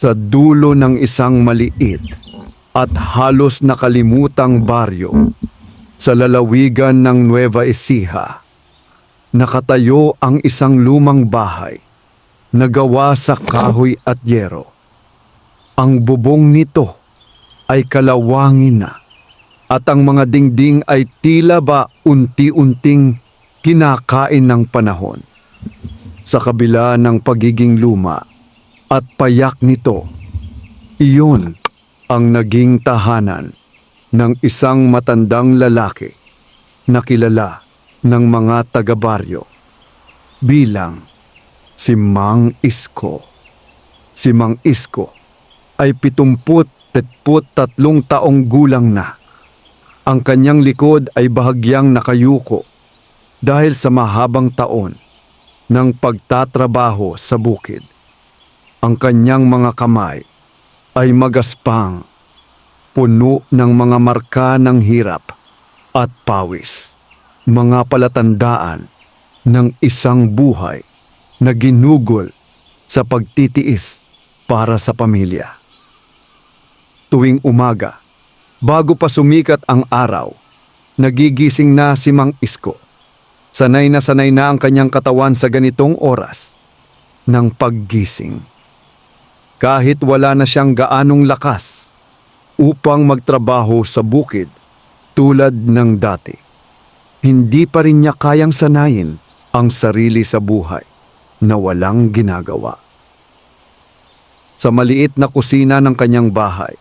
Sa dulo ng isang maliit at halos nakalimutang baryo sa lalawigan ng Nueva Ecija, nakatayo ang isang lumang bahay na gawa sa kahoy at yero. Ang bubong nito ay kalawangin na at ang mga dingding ay tila ba unti-unting kinakain ng panahon. Sa kabila ng pagiging luma at payak nito, iyon ang naging tahanan ng isang matandang lalaki na kilala ng mga taga-baryo bilang si Mang Isko. Si Mang Isko ay 73 taong gulang na. Ang kanyang likod ay bahagyang nakayuko dahil sa mahabang taon ng pagtatrabaho sa bukid. Ang kanyang mga kamay ay magaspang, puno ng mga marka ng hirap at pawis, mga palatandaan ng isang buhay na ginugol sa pagtitiis para sa pamilya. Tuwing umaga, bago pa sumikat ang araw, nagigising na si Mang Isko. Sanay na ang kanyang katawan sa ganitong oras ng paggising. Kahit wala na siyang gaanong lakas upang magtrabaho sa bukid tulad ng dati, hindi pa rin niya kayang sanayin ang sarili sa buhay na walang ginagawa. Sa maliit na kusina ng kanyang bahay,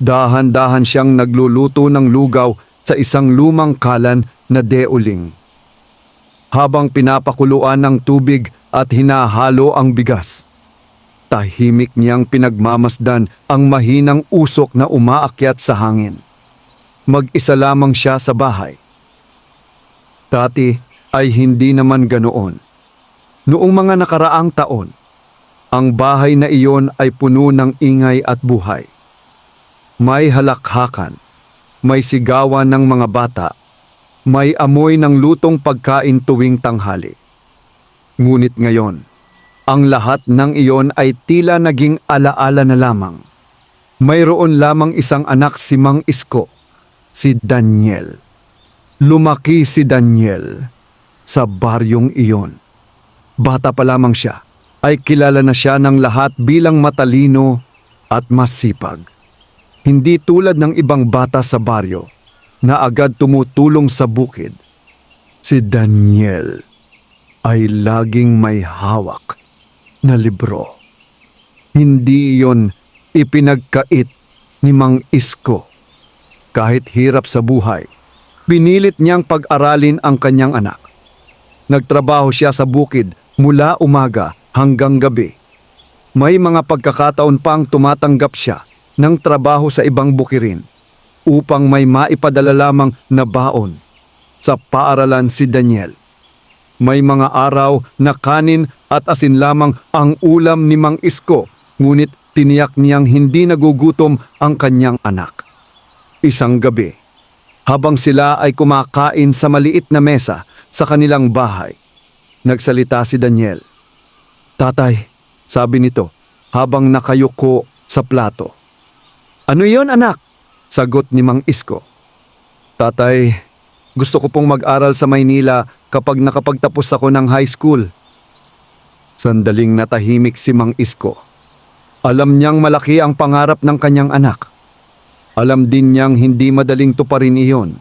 dahan-dahan siyang nagluluto ng lugaw sa isang lumang kalan na deoling. Habang pinapakuluan ng tubig at hinahalo ang bigas, tahimik niyang pinagmamasdan ang mahinang usok na umaakyat sa hangin. Mag-isa lamang siya sa bahay. Dati ay hindi naman ganoon. Noong mga nakaraang taon, ang bahay na iyon ay puno ng ingay at buhay. May halakhakan, may sigawan ng mga bata, may amoy ng lutong pagkain tuwing tanghali. Ngunit ngayon, ang lahat ng iyon ay tila naging alaala na lamang. Mayroon lamang isang anak si Mang Isko, si Daniel. Lumaki si Daniel sa baryong iyon. Bata pa lamang siya, ay kilala na siya ng lahat bilang matalino at masipag. Hindi tulad ng ibang bata sa baryo na agad tumutulong sa bukid. Si Daniel ay laging may hawak na libro. Hindi iyon ipinagkait ni Mang Isko. Kahit hirap sa buhay, pinilit niyang pag-aralin ang kanyang anak. Nagtrabaho siya sa bukid mula umaga hanggang gabi. May mga pagkakataon pang tumatanggap siya ng trabaho sa ibang bukirin upang may maipadala lamang na baon sa paaralan si Daniel. May mga araw na kanin at asin lamang ang ulam ni Mang Isko, ngunit tiniyak niyang hindi nagugutom ang kanyang anak. Isang gabi, habang sila ay kumakain sa maliit na mesa sa kanilang bahay, nagsalita si Daniel. "Tatay," sabi nito habang nakayuko sa plato. "Ano yon, anak?" sagot ni Mang Isko. "Tatay, gusto ko pong mag-aral sa Maynila kapag nakapagtapos ako ng high school." Sandaling natahimik si Mang Isko. Alam niyang malaki ang pangarap ng kanyang anak. Alam din niyang hindi madaling tuparin iyon.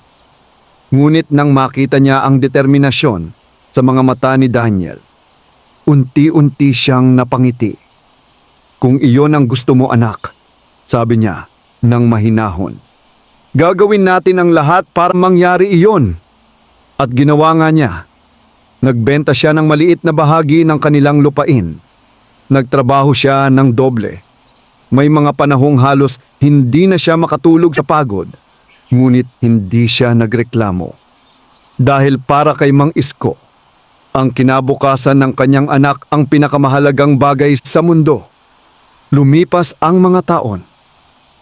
Ngunit nang makita niya ang determinasyon sa mga mata ni Daniel, unti-unti siyang napangiti. "Kung iyon ang gusto mo, anak," sabi niya ng mahinahon, "gagawin natin ang lahat para mangyari iyon." At ginawa nga niya. Nagbenta siya ng maliit na bahagi ng kanilang lupain. Nagtrabaho siya ng doble. May mga panahong halos hindi na siya makatulog sa pagod. Ngunit hindi siya nagreklamo. Dahil para kay Mang Isko, ang kinabukasan ng kanyang anak ang pinakamahalagang bagay sa mundo. Lumipas ang mga taon.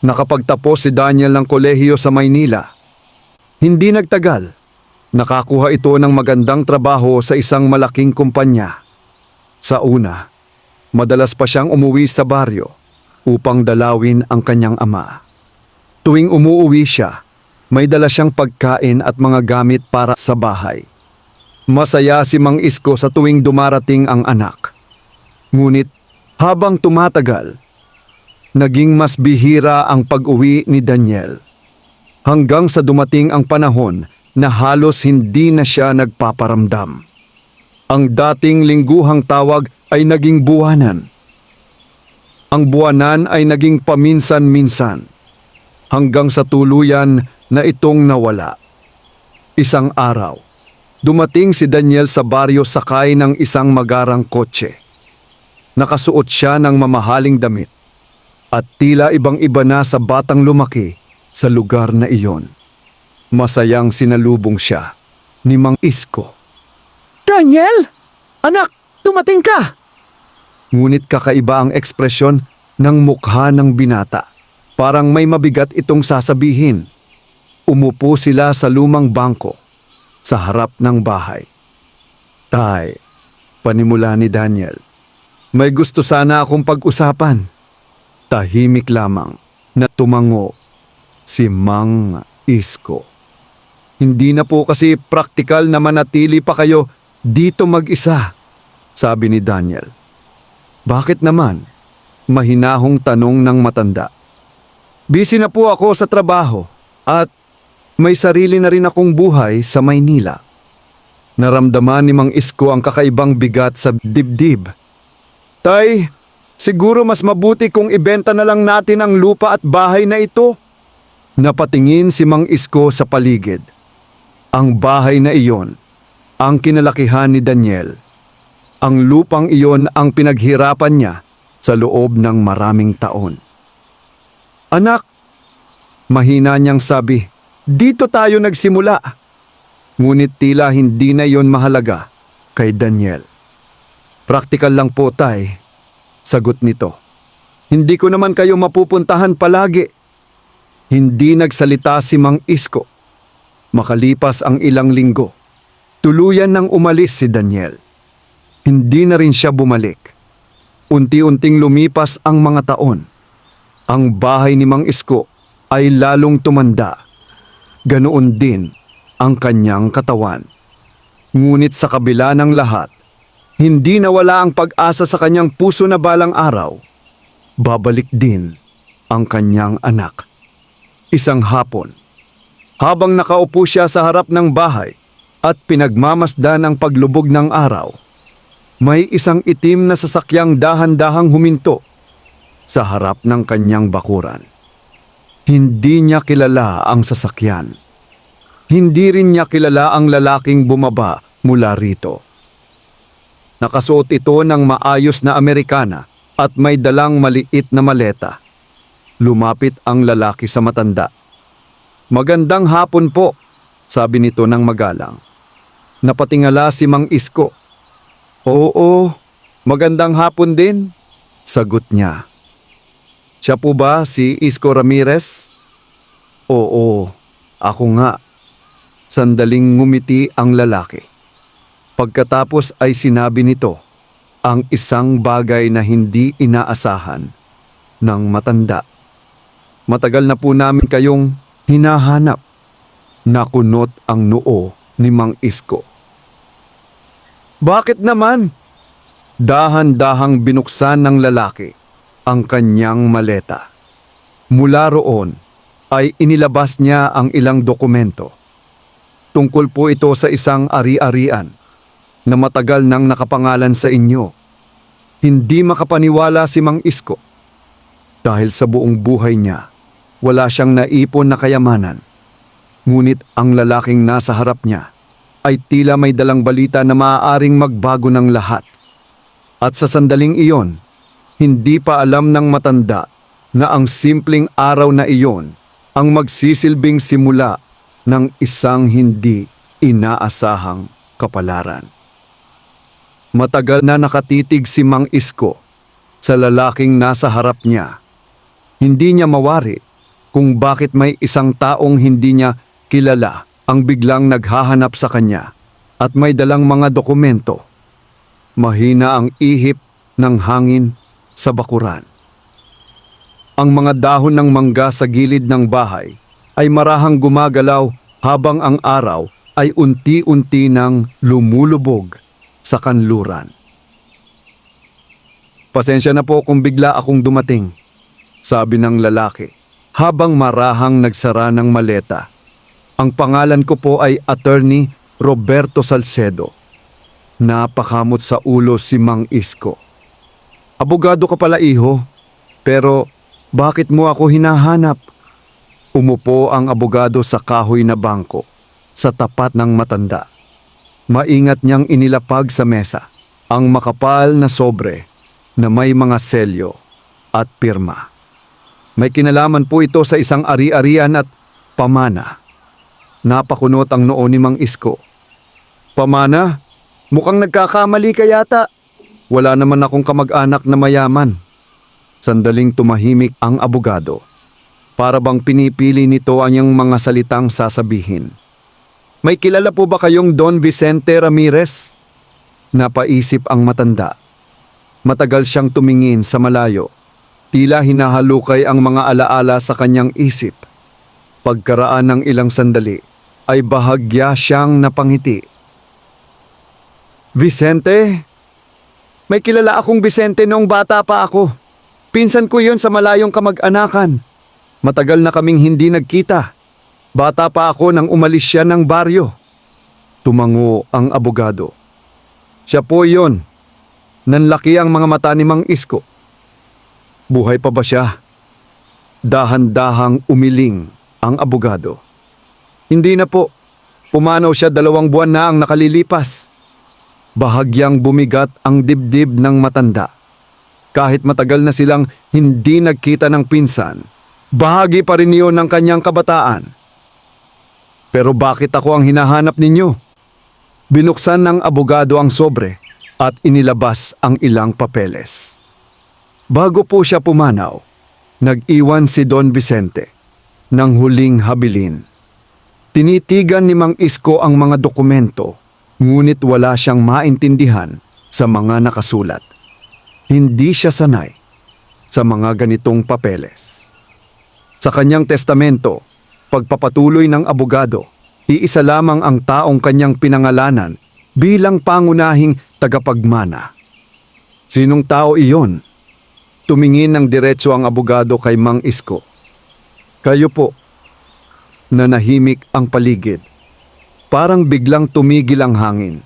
Nakapagtapos si Daniel ng kolehiyo sa Maynila. Hindi nagtagal, nakakuha ito ng magandang trabaho sa isang malaking kumpanya. Sa una, madalas pa siyang umuwi sa baryo upang dalawin ang kanyang ama. Tuwing umuuwi siya, may dala siyang pagkain at mga gamit para sa bahay. Masaya si Mang Isko sa tuwing dumarating ang anak. Ngunit habang tumatagal, naging mas bihira ang pag-uwi ni Daniel. Hanggang sa dumating ang panahon na halos hindi na siya nagpaparamdam. Ang dating lingguhang tawag ay naging buwanan. Ang buwanan ay naging paminsan-minsan, hanggang sa tuluyan na itong nawala. Isang araw, dumating si Daniel sa baryo sakay ng isang magarang kotse. Nakasuot siya ng mamahaling damit at tila ibang-iba na sa batang lumaki sa lugar na iyon. Masayang sinalubong siya ni Mang Isko. Daniel! Anak, dumating ka! Ngunit kakaiba ang ekspresyon ng mukha ng binata. Parang may mabigat itong sasabihin. Umupo sila sa lumang bangko sa harap ng bahay. Tay, panimula ni Daniel. May gusto sana akong pag-usapan. Tahimik lamang na tumango si Mang Isko. Hindi na po kasi praktikal na manatili pa kayo dito mag-isa, sabi ni Daniel. Bakit naman? Mahinahong tanong ng matanda. Busy na po ako sa trabaho at may sarili na rin akong buhay sa Maynila. Naramdaman ni Mang Isko ang kakaibang bigat sa dibdib. Tay, siguro mas mabuti kung ibenta na lang natin ang lupa at bahay na ito. Napatingin si Mang Isko sa paligid. Ang bahay na iyon, ang kinalakihan ni Daniel. Ang lupang iyon ang pinaghirapan niya sa loob ng maraming taon. Anak, mahina niyang sabi, dito tayo nagsimula. Ngunit tila hindi na iyon mahalaga kay Daniel. Praktikal lang po, tay, sagot nito. Hindi ko naman kayo mapupuntahan palagi. Hindi nagsalita si Mang Isko. Makalipas ang ilang linggo, tuluyan nang umalis si Daniel. Hindi na rin siya bumalik. Unti-unting lumipas ang mga taon. Ang bahay ni Mang Isko ay lalong tumanda. Ganoon din ang kanyang katawan. Ngunit sa kabila ng lahat, hindi nawala ang pag-asa sa kanyang puso na balang araw. Babalik din ang kanyang anak. Isang hapon, habang nakaupo siya sa harap ng bahay at pinagmamasdan ang paglubog ng araw, may isang itim na sasakyang dahan-dahang huminto sa harap ng kanyang bakuran. Hindi niya kilala ang sasakyan. Hindi rin niya kilala ang lalaking bumaba mula rito. Nakasuot ito ng maayos na Amerikana at may dalang maliit na maleta. Lumapit ang lalaki sa matanda. Magandang hapon po, sabi nito ng magalang. Napatingala si Mang Isko. Oo, magandang hapon din, sagot niya. Siya po ba si Isko Ramirez? Oo, ako nga. Sandaling ngumiti ang lalaki. Pagkatapos ay sinabi nito ang isang bagay na hindi inaasahan ng matanda. Matagal na po namin kayong hinahanap. Nakunot ang noo ni Mang Isko. Bakit naman? Dahan-dahang binuksan ng lalaki ang kanyang maleta. Mula roon ay inilabas niya ang ilang dokumento. Tungkol po ito sa isang ari-arian na matagal nang nakapangalan sa inyo. Hindi makapaniwala si Mang Isko. Dahil sa buong buhay niya, wala siyang naipon na kayamanan. Ngunit ang lalaking nasa harap niya ay tila may dalang balita na maaaring magbago ng lahat. At sa sandaling iyon, hindi pa alam ng matanda na ang simpleng araw na iyon ang magsisilbing simula ng isang hindi inaasahang kapalaran. Matagal na nakatitig si Mang Isko sa lalaking nasa harap niya. Hindi niya mawari kung bakit may isang taong hindi niya kilala ang biglang naghahanap sa kanya at may dalang mga dokumento. Mahina ang ihip ng hangin sa bakuran. Ang mga dahon ng mangga sa gilid ng bahay ay marahang gumagalaw habang ang araw ay unti-unti nang lumulubog sa kanluran. Pasensya na po kung bigla akong dumating, sabi ng lalaki, habang marahang nagsara ng maleta. Ang pangalan ko po ay Attorney Roberto Salcedo. Napakamot sa ulo si Mang Isko. Abogado ka pala, iho, pero bakit mo ako hinahanap? Umupo ang abogado sa kahoy na bangko sa tapat ng matanda. Maingat niyang inilapag sa mesa ang makapal na sobre na may mga selyo at pirma. May kinalaman po ito sa isang ari-arian at pamana. Napakunot ang noo ni Mang Isko. Pamana? Mukhang nagkakamali ka yata. Wala naman akong kamag-anak na mayaman. Sandaling tumahimik ang abogado. Para bang pinipili nito ang iyang mga salitang sasabihin. May kilala po ba kayong Don Vicente Ramirez? Napaisip ang matanda. Matagal siyang tumingin sa malayo. Tila hinahalukay ang mga alaala sa kanyang isip. Pagkaraan ng ilang sandali, ay bahagya siyang napangiti. Vicente? May kilala akong Vicente noong bata pa ako. Pinsan ko yon sa malayong kamag-anakan. Matagal na kaming hindi nagkita. Bata pa ako nang umalis siya ng baryo. Tumango ang abogado. Siya po yon. Nanlaki ang mga mata ni Mang Isko. Buhay pa ba siya? Dahan-dahang umiling ang abogado. Hindi na po. Pumanaw siya 2 buwan na ang nakalilipas. Bahagyang bumigat ang dibdib ng matanda. Kahit matagal na silang hindi nagkita ng pinsan, bahagi pa rin iyon ng kanyang kabataan. Pero bakit ako ang hinahanap ninyo? Binuksan ng abogado ang sobre at inilabas ang ilang papeles. Bago po siya pumanaw, nag-iwan si Don Vicente ng huling habilin. Tinitigan ni Mang Isko ang mga dokumento, ngunit wala siyang maintindihan sa mga nakasulat. Hindi siya sanay sa mga ganitong papeles. Sa kanyang testamento, pagpapatuloy ng abogado, iisa lamang ang taong kanyang pinangalanan bilang pangunahing tagapagmana. Sinong tao iyon? Tumingin ng diretso ang abogado kay Mang Isko. Kayo po. Nanahimik ang paligid. Parang biglang tumigil ang hangin.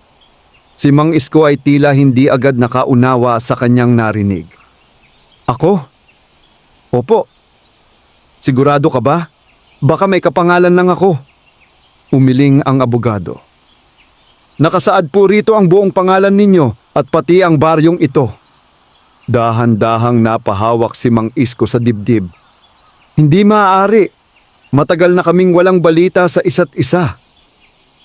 Si Mang Isko ay tila hindi agad nakaunawa sa kanyang narinig. Ako? Opo. Sigurado ka ba? Baka may kapangalan lang ako. Umiling ang abogado. Nakasaad po rito ang buong pangalan ninyo at pati ang baryong ito. Dahan-dahang napahawak si Mang Isko sa dibdib. Hindi maaari. Matagal na kaming walang balita sa isa't isa.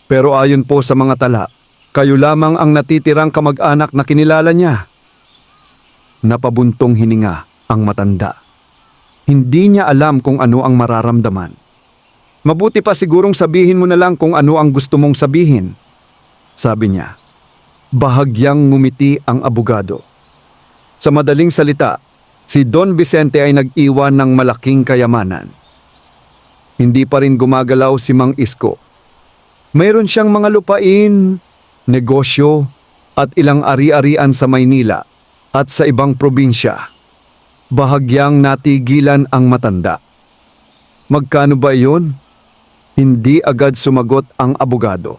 Pero ayon po sa mga tala, kayo lamang ang natitirang kamag-anak na kinilala niya. Napabuntong hininga ang matanda. Hindi niya alam kung ano ang mararamdaman. Mabuti pa sigurong sabihin mo na lang kung ano ang gusto mong sabihin, sabi niya. Bahagyang ngumiti ang abogado. Sa madaling salita, si Don Vicente ay nag-iwan ng malaking kayamanan. Hindi pa rin gumagalaw si Mang Isko. Mayroon siyang mga lupain, negosyo at ilang ari-arian sa Maynila at sa ibang probinsya. Bahagyang natigilan ang matanda. Magkano ba iyon? Hindi agad sumagot ang abogado.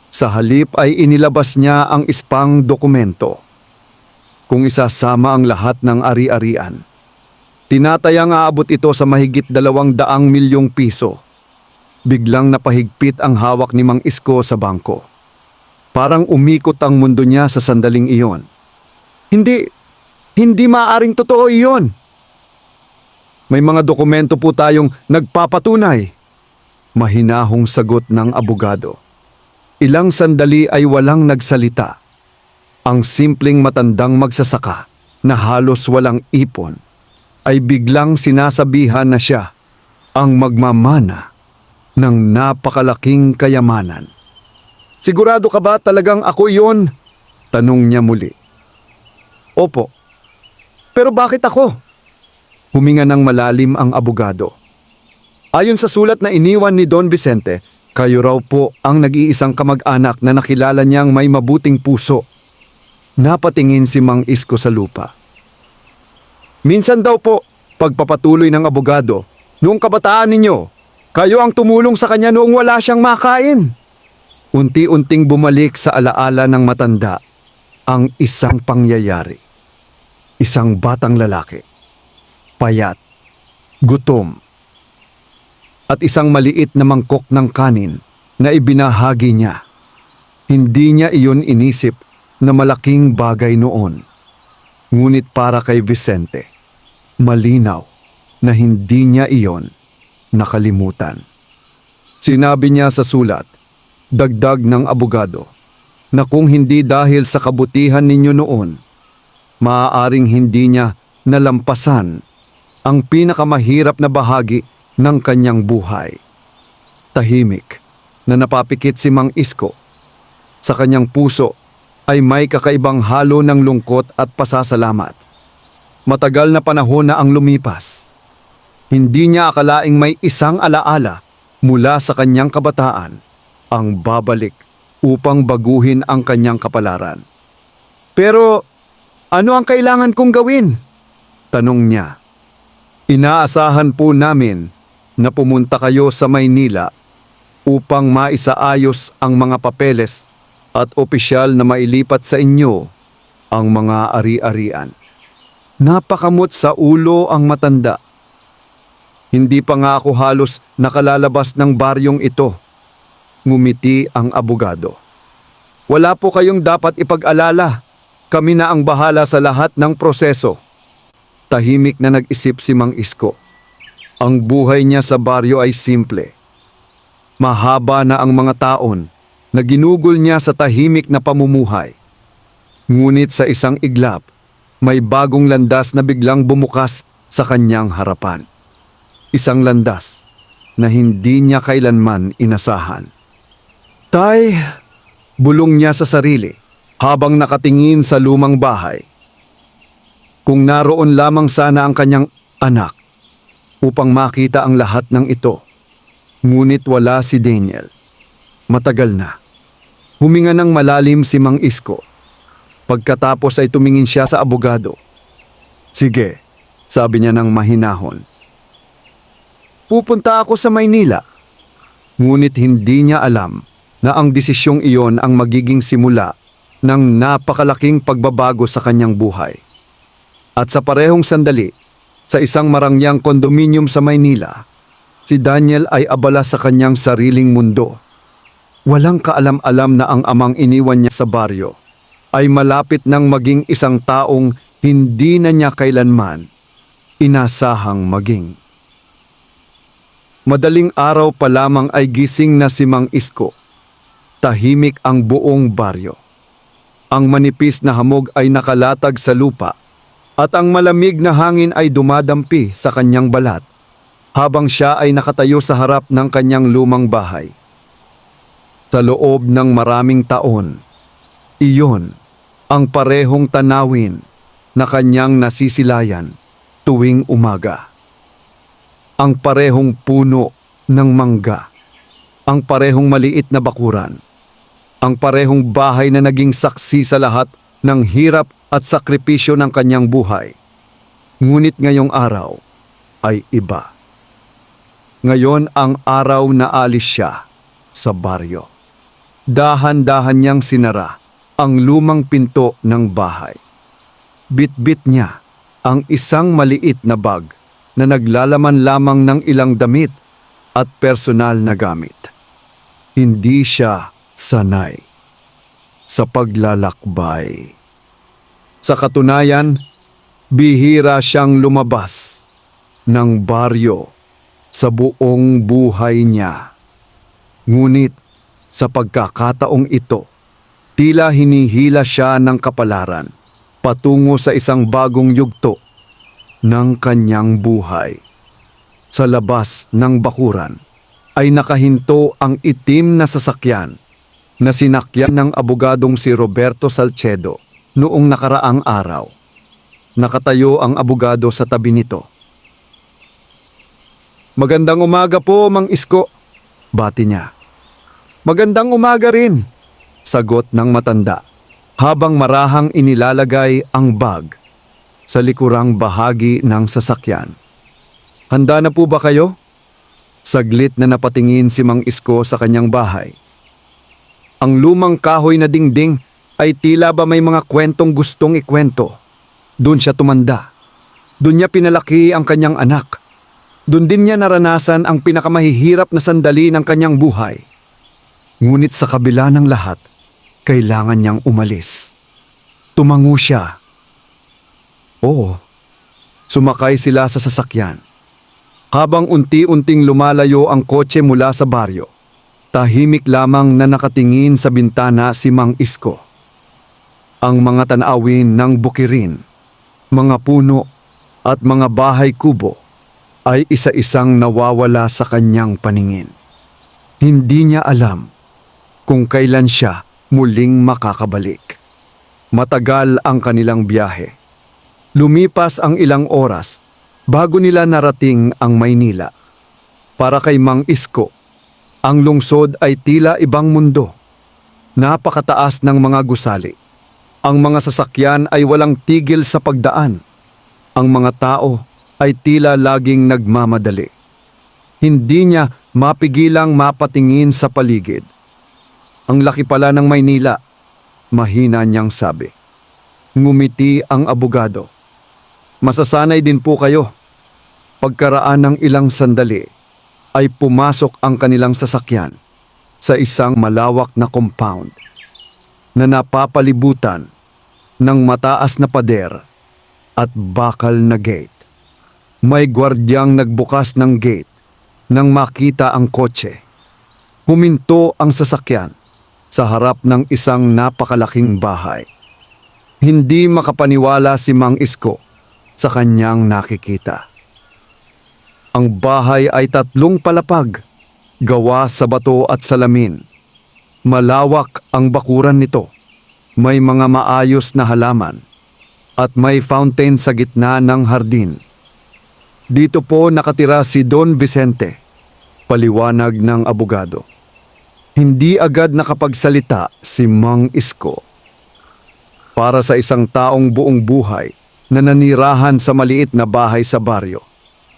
Sa halip ay inilabas niya ang ispang dokumento. Kung isasama ang lahat ng ari-arian, tinatayang aabot ito sa mahigit 200 milyong piso. Biglang napahigpit ang hawak ni Mang Isko sa bangko. Parang umikot ang mundo niya sa sandaling iyon. Hindi maaaring totoo iyon. May mga dokumento po tayong nagpapatunay. Mahinahong sagot ng abogado. Ilang sandali ay walang nagsalita. Ang simpleng matandang magsasaka na halos walang ipon ay biglang sinasabihan na siya ang magmamana ng napakalaking kayamanan. Sigurado ka ba talagang ako iyon? Tanong niya muli. Opo. Pero bakit ako? Huminga ng malalim ang abogado. Ayon sa sulat na iniwan ni Don Vicente, kayo raw po ang nag-iisang kamag-anak na nakilala niyang may mabuting puso. Napatingin si Mang Isko sa lupa. Minsan daw po, pagpapatuloy ng abogado, noong kabataan ninyo, kayo ang tumulong sa kanya noong wala siyang makain. Unti-unting bumalik sa alaala ng matanda ang isang pangyayari. Isang batang lalaki, payat, gutom, at isang maliit na mangkok ng kanin na ibinahagi niya. Hindi niya iyon inisip na malaking bagay noon. Ngunit para kay Vicente, malinaw na hindi niya iyon nakalimutan. Sinabi niya sa sulat, dagdag ng abogado, na kung hindi dahil sa kabutihan ninyo noon, maaaring hindi niya nalampasan ang pinakamahirap na bahagi ng kanyang buhay. Tahimik na napapikit si Mang Isko. Sa kanyang puso ay may kakaibang halo ng lungkot at pasasalamat. Matagal na panahon na ang lumipas. Hindi niya akalaing may isang alaala mula sa kanyang kabataan ang babalik upang baguhin ang kanyang kapalaran. Pero ano ang kailangan kong gawin? Tanong niya. Inaasahan po namin na pumunta kayo sa Maynila upang maisaayos ang mga papeles at opisyal na mailipat sa inyo ang mga ari-arian. Napakamot sa ulo ang matanda. Hindi pa nga ako halos nakalalabas ng baryong ito. Ngumiti ang abogado. Wala po kayong dapat ipag-alala. Kami na ang bahala sa lahat ng proseso. Tahimik na nag-isip si Mang Isko. Ang buhay niya sa baryo ay simple. Mahaba na ang mga taon na ginugol niya sa tahimik na pamumuhay. Ngunit sa isang iglap, may bagong landas na biglang bumukas sa kanyang harapan. Isang landas na hindi niya kailanman inasahan. Tay, bulong niya sa sarili habang nakatingin sa lumang bahay. Kung naroon lamang sana ang kanyang anak upang makita ang lahat ng ito. Ngunit wala si Daniel. Matagal na. Huminga ng malalim si Mang Isko. Pagkatapos ay tumingin siya sa abogado. Sige, sabi niya ng mahinahon. Pupunta ako sa Maynila. Ngunit hindi niya alam na ang desisyong iyon ang magiging simula ng napakalaking pagbabago sa kanyang buhay. At sa parehong sandali, sa isang marangyang kondominium sa Maynila, si Daniel ay abala sa kanyang sariling mundo. Walang kaalam-alam na ang amang iniwan niya sa baryo ay malapit ng maging isang taong hindi na niya kailanman inasahang maging. Madaling araw pa lamang ay gising na si Mang Isko. Tahimik ang buong baryo. Ang manipis na hamog ay nakalatag sa lupa at ang malamig na hangin ay dumadampi sa kanyang balat habang siya ay nakatayo sa harap ng kanyang lumang bahay. Sa loob ng maraming taon, iyon ang parehong tanawin na kanyang nasisilayan tuwing umaga. Ang parehong puno ng mangga, ang parehong maliit na bakuran, ang parehong bahay na naging saksi sa lahat ng hirap at sakripisyo ng kanyang buhay. Ngunit ngayong araw ay iba. Ngayon ang araw na alis siya sa baryo. Dahan-dahan niyang sinara ang lumang pinto ng bahay. Bit-bit niya ang isang maliit na bag na naglalaman lamang ng ilang damit at personal na gamit. Hindi siya sanay sa paglalakbay. Sa katunayan, bihira siyang lumabas ng baryo sa buong buhay niya. Ngunit sa pagkakataong ito, tila hinihila siya ng kapalaran patungo sa isang bagong yugto ng kanyang buhay. Sa labas ng bakuran ay nakahinto ang itim na sasakyan na sinakyan ng abogadong si Roberto Salcedo noong nakaraang araw. Nakatayo ang abogado sa tabi nito, Magandang umaga po, Mang Isko. Bati niya. Magandang umaga rin, sagot ng matanda, habang marahang inilalagay ang bag sa likurang bahagi ng sasakyan. Handa na po ba kayo? Saglit na napatingin si Mang Isko sa kanyang bahay. Ang lumang kahoy na dingding ay tila ba may mga kwentong gustong ikwento. Doon siya tumanda. Doon niya pinalaki ang kanyang anak. Doon din niya naranasan ang pinakamahihirap na sandali ng kanyang buhay. Ngunit sa kabila ng lahat, kailangan niyang umalis. Tumango siya. Oo, sumakay sila sa sasakyan. Habang unti-unting lumalayo ang kotse mula sa baryo, tahimik lamang na nakatingin sa bintana si Mang Isko. Ang mga tanawin ng bukirin, mga puno at mga bahay kubo ay isa-isang nawawala sa kanyang paningin. Hindi niya alam kung kailan siya muling makakabalik. Matagal ang kanilang biyahe. Lumipas ang ilang oras bago nila narating ang Maynila. Para kay Mang Isko, ang lungsod ay tila ibang mundo. Napakataas ng mga gusali. Ang mga sasakyan ay walang tigil sa pagdaan. Ang mga tao ay tila laging nagmamadali. Hindi niya mapigilang mapatingin sa paligid. Ang laki pala ng Maynila, mahina niyang sabi. Ngumiti ang abogado. Masasanay din po kayo. Pagkaraan ng ilang sandali, ay pumasok ang kanilang sasakyan sa isang malawak na compound na napapalibutan ng mataas na pader at bakal na gate. May gwardyang nagbukas ng gate nang makita ang kotse. Huminto ang sasakyan sa harap ng isang napakalaking bahay. Hindi makapaniwala si Mang Isko sa kanyang nakikita. Ang bahay ay 3 palapag, gawa sa bato at salamin. Malawak ang bakuran nito. May mga maayos na halaman at may fountain sa gitna ng hardin. Dito po nakatira si Don Vicente, paliwanag ng abogado. Hindi agad nakapagsalita si Mang Isko. Para sa isang taong buong buhay na nanirahan sa maliit na bahay sa baryo,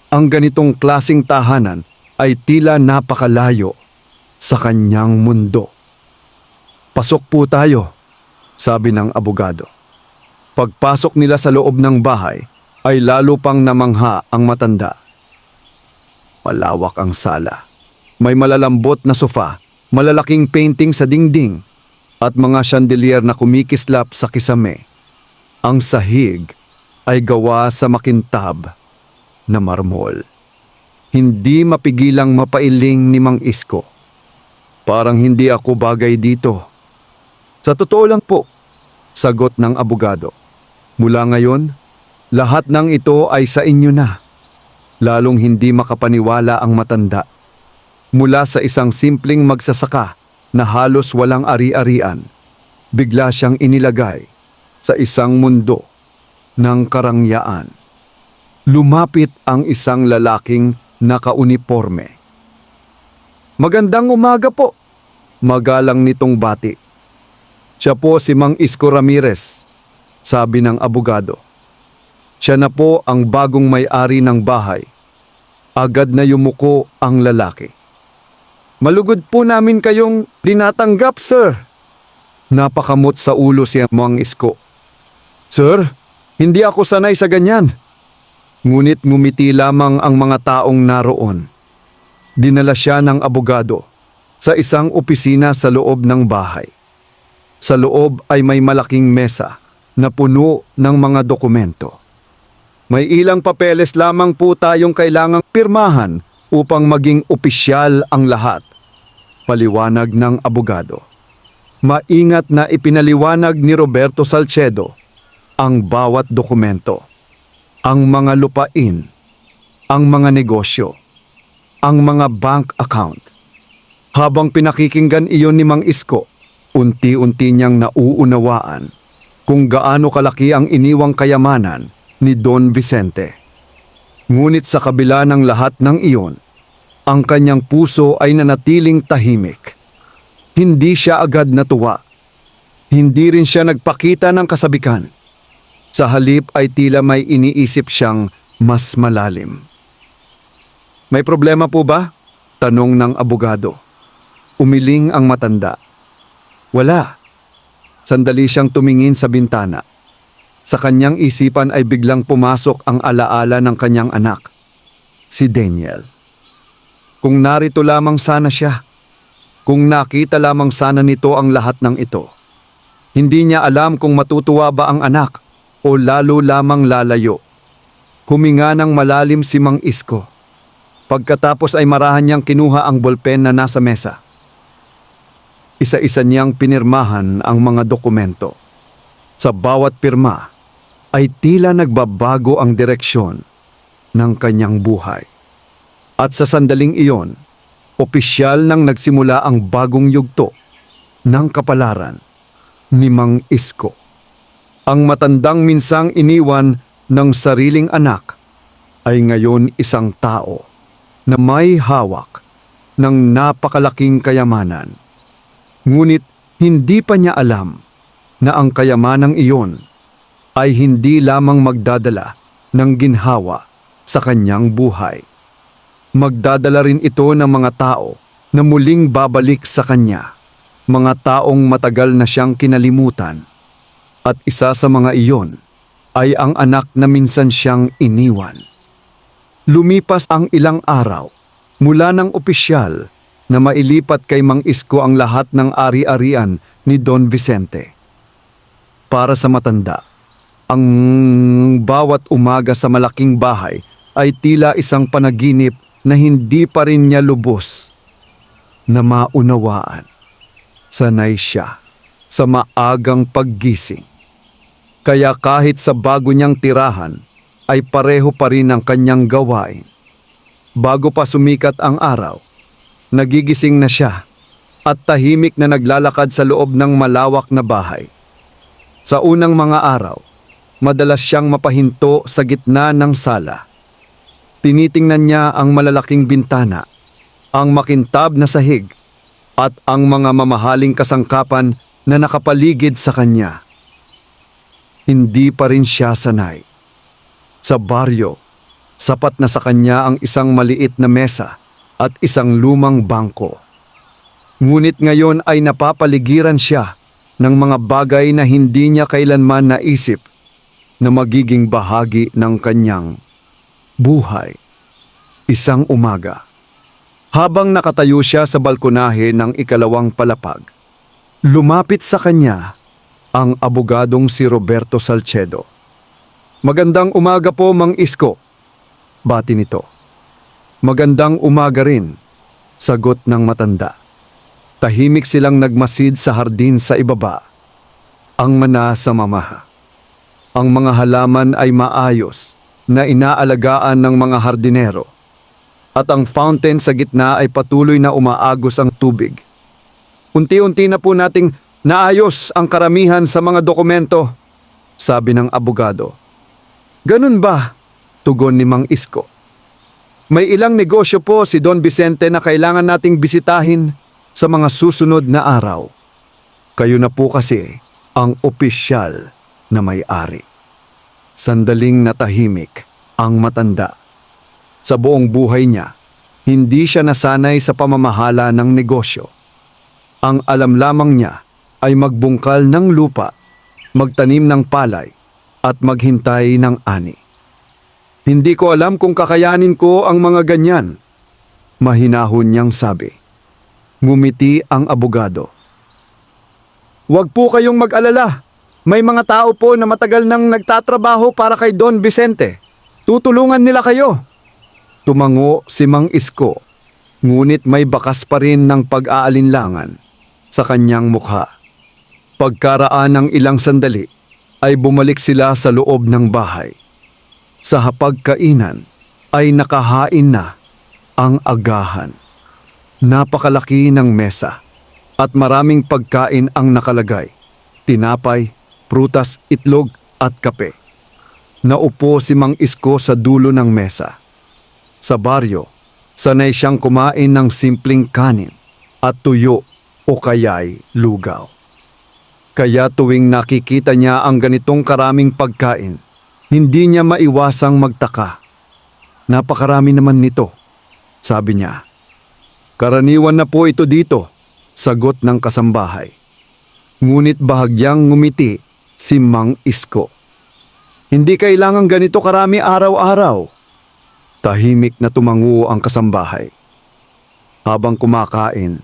ang ganitong klasing tahanan ay tila napakalayo sa kanyang mundo. Pasok po tayo, sabi ng abogado. Pagpasok nila sa loob ng bahay, ay lalo pang namangha ang matanda. Malawak ang sala. May malalambot na sofa, malalaking painting sa dingding, at mga chandelier na kumikislap sa kisame. Ang sahig ay gawa sa makintab na marmol. Hindi mapigilang mapailing ni Mang Isko. Parang hindi ako bagay dito. Sa totoo lang po, sagot ng abogado. Mula ngayon, lahat ng ito ay sa inyo na. Lalong hindi makapaniwala ang matanda. Mula sa isang simpleng magsasaka na halos walang ari-arian, bigla siyang inilagay sa isang mundo ng karangyaan. Lumapit ang isang lalaking nakauniporme. Magandang umaga po, magalang nitong bati. Siya po si Mang Isko Ramirez, sabi ng abogado. Siya na po ang bagong may-ari ng bahay. Agad na yumuko ang lalaki. Malugod po namin kayong dinatanggap, sir. Napakamot sa ulo si Mang Isko. Sir, hindi ako sanay sa ganyan. Ngunit ngumiti lamang ang mga taong naroon. Dinala siya ng abogado sa isang opisina sa loob ng bahay. Sa loob ay may malaking mesa na puno ng mga dokumento. May ilang papeles lamang po tayong kailangang pirmahan upang maging opisyal ang lahat, paliwanag ng abogado. Maingat na ipinaliwanag ni Roberto Salcedo ang bawat dokumento. Ang mga lupain, ang mga negosyo, ang mga bank account. Habang pinakikinggan iyon ni Mang Isko, unti-unti niyang nauunawaan kung gaano kalaki ang iniwang kayamanan ni Don Vicente. Ngunit sa kabila ng lahat ng iyon, ang kanyang puso ay nanatiling tahimik. Hindi siya agad natuwa. Hindi rin siya nagpakita ng kasabikan. Sa halip ay tila may iniisip siyang mas malalim. May problema po ba? Tanong ng abogado. Umiling ang matanda. Wala. Sandali siyang tumingin sa bintana. Sa kanyang isipan ay biglang pumasok ang alaala ng kanyang anak, si Daniel. Kung narito lamang sana siya, kung nakita lamang sana nito ang lahat ng ito. Hindi niya alam kung matutuwa ba ang anak o lalo lamang lalayo. Huminga ng malalim si Mang Isko. Pagkatapos ay marahan niyang kinuha ang bolpen na nasa mesa. Isa-isa niyang pinirmahan ang mga dokumento. Sa bawat pirma ay tila nagbabago ang direksyon ng kanyang buhay. At sa sandaling iyon, opisyal nang nagsimula ang bagong yugto ng kapalaran ni Mang Isko. Ang matandang minsang iniwan ng sariling anak ay ngayon isang tao na may hawak ng napakalaking kayamanan. Ngunit hindi pa niya alam na ang kayamanang iyon ay hindi lamang magdadala ng ginhawa sa kanyang buhay. Magdadala rin ito ng mga tao na muling babalik sa kanya, mga taong matagal na siyang kinalimutan. At isa sa mga iyon ay ang anak na minsan siyang iniwan. Lumipas ang ilang araw mula ng opisyal na mailipat kay Mang Isko ang lahat ng ari-arian ni Don Vicente. Para sa matanda, ang bawat umaga sa malaking bahay ay tila isang panaginip na hindi pa rin niya lubos na maunawaan. Sanay siya sa maagang paggising. Kaya kahit sa bago niyang tirahan, ay pareho pa rin ang kanyang gawain. Bago pa sumikat ang araw, nagigising na siya at tahimik na naglalakad sa loob ng malawak na bahay. Sa unang mga araw, madalas siyang mapahinto sa gitna ng sala. Tinitingnan niya ang malalaking bintana, ang makintab na sahig, at ang mga mamahaling kasangkapan na nakapaligid sa kanya. Hindi pa rin siya sanay. Sa baryo, sapat na sa kanya ang isang maliit na mesa at isang lumang bangko. Ngunit ngayon ay napapaligiran siya ng mga bagay na hindi niya kailanman naisip na magiging bahagi ng kanyang buhay. Isang umaga, habang nakatayo siya sa balkonahe ng ikalawang palapag, lumapit sa kanya ang abogadong si Roberto Salcedo. Magandang umaga po, Mang Isko, bati nito. Magandang umaga rin, sagot ng matanda. Tahimik silang nagmasid sa hardin sa ibaba. Ang mana sa mamaha. Ang mga halaman ay maayos na inaalagaan ng mga hardinero. At ang fountain sa gitna ay patuloy na umaagos ang tubig. Unti-unti na po nating naayos ang karamihan sa mga dokumento, sabi ng abogado. Ganun ba? Tugon ni Mang Isko. May ilang negosyo po si Don Vicente na kailangan nating bisitahin sa mga susunod na araw. Kayo na po kasi ang opisyal na may-ari. Sandaling natahimik ang matanda. Sa buong buhay niya, hindi siya nasanay sa pamamahala ng negosyo. Ang alam lamang niya ay magbungkal ng lupa, magtanim ng palay, at maghintay ng ani. Hindi ko alam kung kakayanin ko ang mga ganyan, mahinahon niyang sabi. Ngumiti ang abogado. Huwag po kayong mag-alala. May mga tao po na matagal nang nagtatrabaho para kay Don Vicente. Tutulungan nila kayo. Tumango si Mang Isko, ngunit may bakas pa rin ng pag-aalinlangan sa kanyang mukha. Pagkaraan ng ilang sandali, ay bumalik sila sa loob ng bahay. Sa hapagkainan ay nakahain na ang agahan. Napakalaki ng mesa at maraming pagkain ang nakalagay. Tinapay, prutas, itlog at kape. Naupo si Mang Isko sa dulo ng mesa. Sa baryo, Sanay siyang kumain ng simpleng kanin at tuyo o kaya'y lugaw. Kaya tuwing nakikita niya ang ganitong karaming pagkain, hindi niya maiwasang magtaka. Napakarami naman nito, sabi niya. Karaniwan na po ito dito, sagot ng kasambahay. Ngunit bahagyang ngumiti si Mang Isko. Hindi kailangang ganito karami araw-araw. Tahimik na tumango ang kasambahay. Habang kumakain,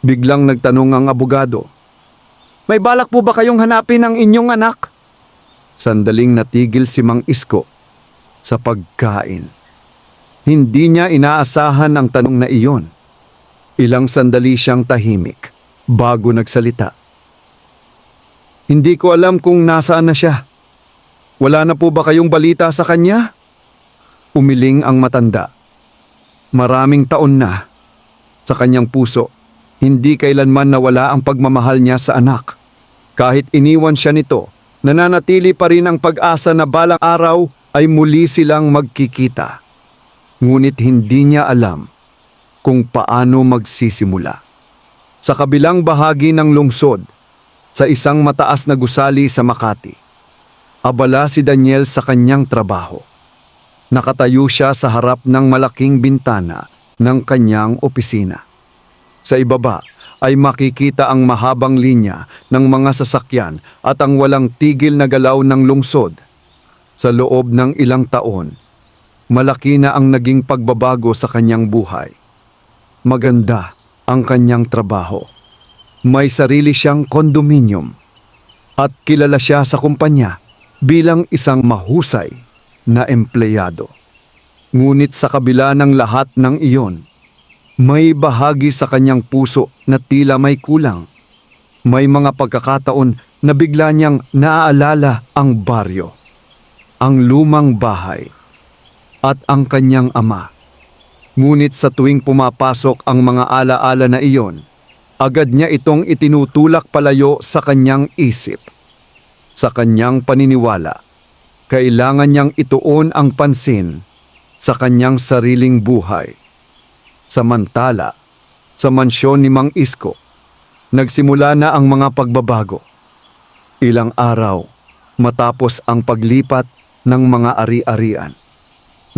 biglang nagtanong ang abogado. May balak po ba kayong hanapin ang inyong anak? Sandaling natigil si Mang Isko sa pagkain. Hindi niya inaasahan ang tanong na iyon. Ilang sandali siyang tahimik bago nagsalita. Hindi ko alam kung nasaan na siya. Wala na po ba kayong balita sa kanya? Umiling ang matanda. Maraming taon na. Sa kanyang puso, hindi kailanman nawala ang pagmamahal niya sa anak. Kahit iniwan siya nito, nananatili pa rin ang pag-asa na balang araw ay muli silang magkikita. Ngunit hindi niya alam kung paano magsisimula. Sa kabilang bahagi ng lungsod, sa isang mataas na gusali sa Makati, abala si Daniel sa kanyang trabaho. Nakatayo siya sa harap ng malaking bintana ng kanyang opisina. Sa ibaba ay makikita ang mahabang linya ng mga sasakyan at ang walang tigil na galaw ng lungsod. Sa loob ng ilang taon, malaki na ang naging pagbabago sa kanyang buhay. Maganda ang kanyang trabaho. May sarili siyang kondominium at kilala siya sa kumpanya bilang isang mahusay na empleyado. Ngunit sa kabila ng lahat ng iyon, may bahagi sa kanyang puso na tila may kulang. May mga pagkakataon na bigla niyang naaalala ang baryo, ang lumang bahay, at ang kanyang ama. Ngunit sa tuwing pumapasok ang mga alaala na iyon, agad niya itong itinutulak palayo sa kanyang isip. Sa kanyang paniniwala, kailangan niyang ituon ang pansin sa kanyang sariling buhay. Samantala, sa mansyon ni Mang Isko, nagsimula na ang mga pagbabago. Ilang araw matapos ang paglipat ng mga ari-arian,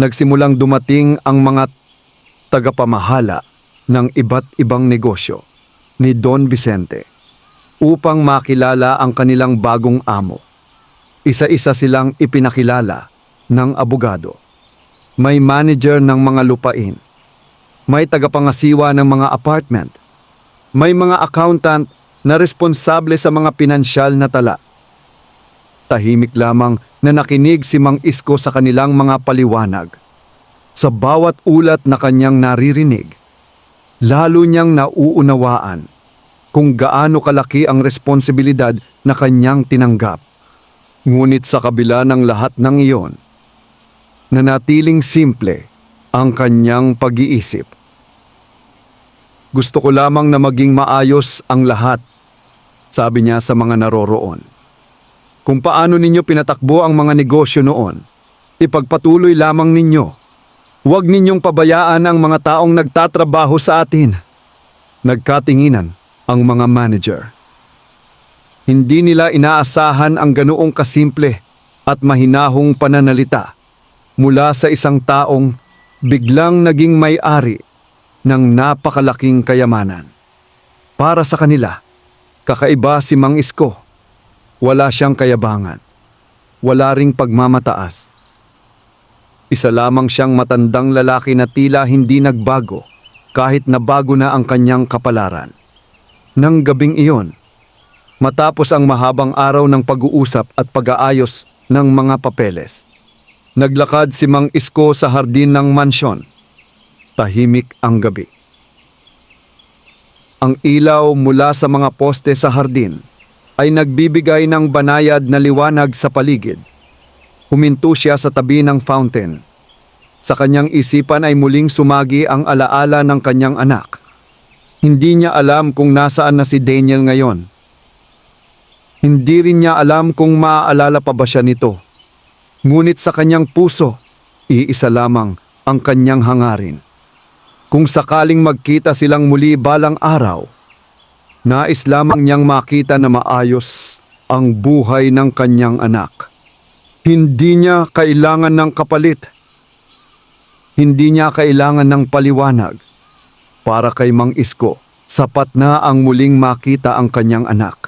nagsimulang dumating ang mga tagapamahala ng iba't ibang negosyo ni Don Vicente upang makilala ang kanilang bagong amo. Isa-isa silang ipinakilala ng abogado. May manager ng mga lupain. May tagapangasiwa ng mga apartment. May mga accountant na responsable sa mga pinansyal na tala. Tahimik lamang na nakinig si Mang Isko sa kanilang mga paliwanag. Sa bawat ulat na kanyang naririnig, lalo niyang nauunawaan kung gaano kalaki ang responsibilidad na kanyang tinanggap. Ngunit sa kabila ng lahat ng iyon, nanatiling simple ang kanyang pag-iisip. Gusto ko lamang na maging maayos ang lahat, sabi niya sa mga naroroon. Kung paano ninyo pinatakbo ang mga negosyo noon, ipagpatuloy lamang ninyo. Huwag ninyong pabayaan ang mga taong nagtatrabaho sa atin. Nagkatinginan ang mga manager. Hindi nila inaasahan ang ganoong kasimple at mahinahong pananalita mula sa isang taong biglang naging may-ari ng napakalaking kayamanan. Para sa kanila, kakaiba si Mang Isko. Wala siyang kayabangan. Wala ring pagmamataas. Isa lamang siyang matandang lalaki na tila hindi nagbago kahit nabago na ang kanyang kapalaran. Nang gabing iyon, matapos ang mahabang araw ng pag-uusap at pag-aayos ng mga papeles, naglakad si Mang Isko sa hardin ng mansyon. Tahimik ang gabi. Ang ilaw mula sa mga poste sa hardin ay nagbibigay ng banayad na liwanag sa paligid. Huminto siya sa tabi ng fountain. Sa kanyang isipan ay muling sumagi ang alaala ng kanyang anak. Hindi niya alam kung nasaan na si Daniel ngayon. Hindi rin niya alam kung maaalala pa ba siya nito. Ngunit sa kanyang puso, iisa lamang ang kanyang hangarin. Kung sakaling magkita silang muli balang araw, nais lamang niyang makita na maayos ang buhay ng kanyang anak. Hindi niya kailangan ng kapalit. Hindi niya kailangan ng paliwanag. Para kay Mang Isko, sapat na ang muling makita ang kanyang anak.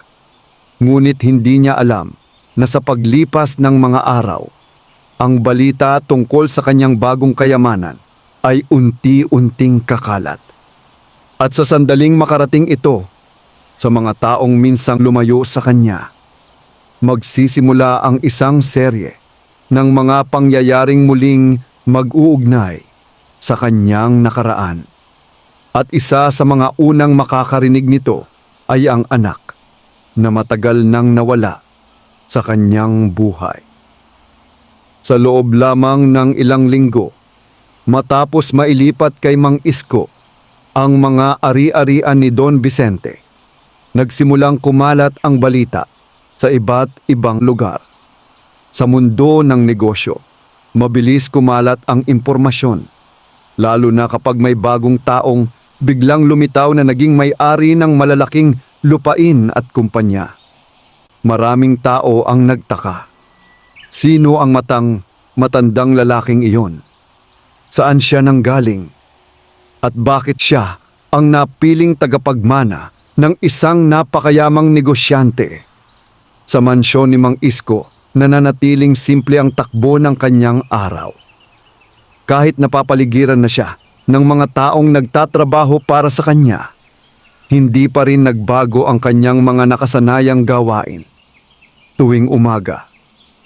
Ngunit hindi niya alam na sa paglipas ng mga araw, ang balita tungkol sa kanyang bagong kayamanan ay unti-unting kakalat. At sa sandaling makarating ito, sa mga taong minsang lumayo sa kanya, magsisimula ang isang serye ng mga pangyayaring muling mag-uugnay sa kanyang nakaraan. At isa sa mga unang makakarinig nito ay ang anak na matagal nang nawala sa kanyang buhay. Sa loob lamang ng ilang linggo, matapos mailipat kay Mang Isko ang mga ari-arian ni Don Vicente, nagsimulang kumalat ang balita sa iba't ibang lugar. Sa mundo ng negosyo, mabilis kumalat ang impormasyon, lalo na kapag may bagong taong biglang lumitaw na naging may-ari ng malalaking lupain at kumpanya. Maraming tao ang nagtaka. Sino ang matandang lalaking iyon? Saan siya nanggaling? At bakit siya ang napiling tagapagmana ng isang napakayamang negosyante? Sa mansyon ni Mang Isko, nananatiling simple ang takbo ng kanyang araw. Kahit napapaligiran na siya ng mga taong nagtatrabaho para sa kanya, hindi pa rin nagbago ang kanyang mga nakasanayang gawain. Tuwing umaga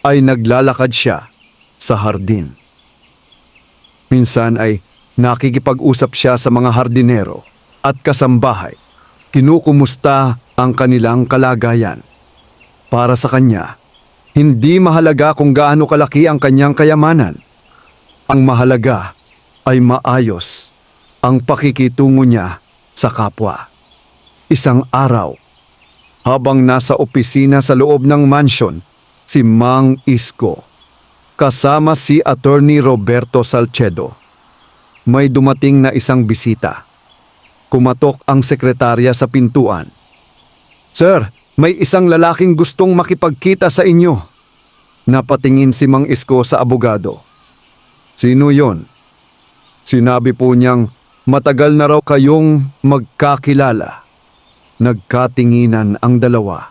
ay naglalakad siya sa hardin. Minsan ay nakikipag-usap siya sa mga hardinero at kasambahay. Kinukumusta ang kanilang kalagayan. Para sa kanya, hindi mahalaga kung gaano kalaki ang kanyang kayamanan. Ang mahalaga ay maayos ang pakikitungo niya sa kapwa. Isang araw, habang nasa opisina sa loob ng mansyon, si Mang Isko, kasama si Attorney Roberto Salcedo, may dumating na isang bisita. Kumatok ang sekretarya sa pintuan. "Sir, may isang lalaking gustong makipagkita sa inyo." Napatingin si Mang Isko sa abogado. "Sino yon?" Sinabi po niyang matagal na raw kayong magkakilala. Nagkatinginan ang dalawa.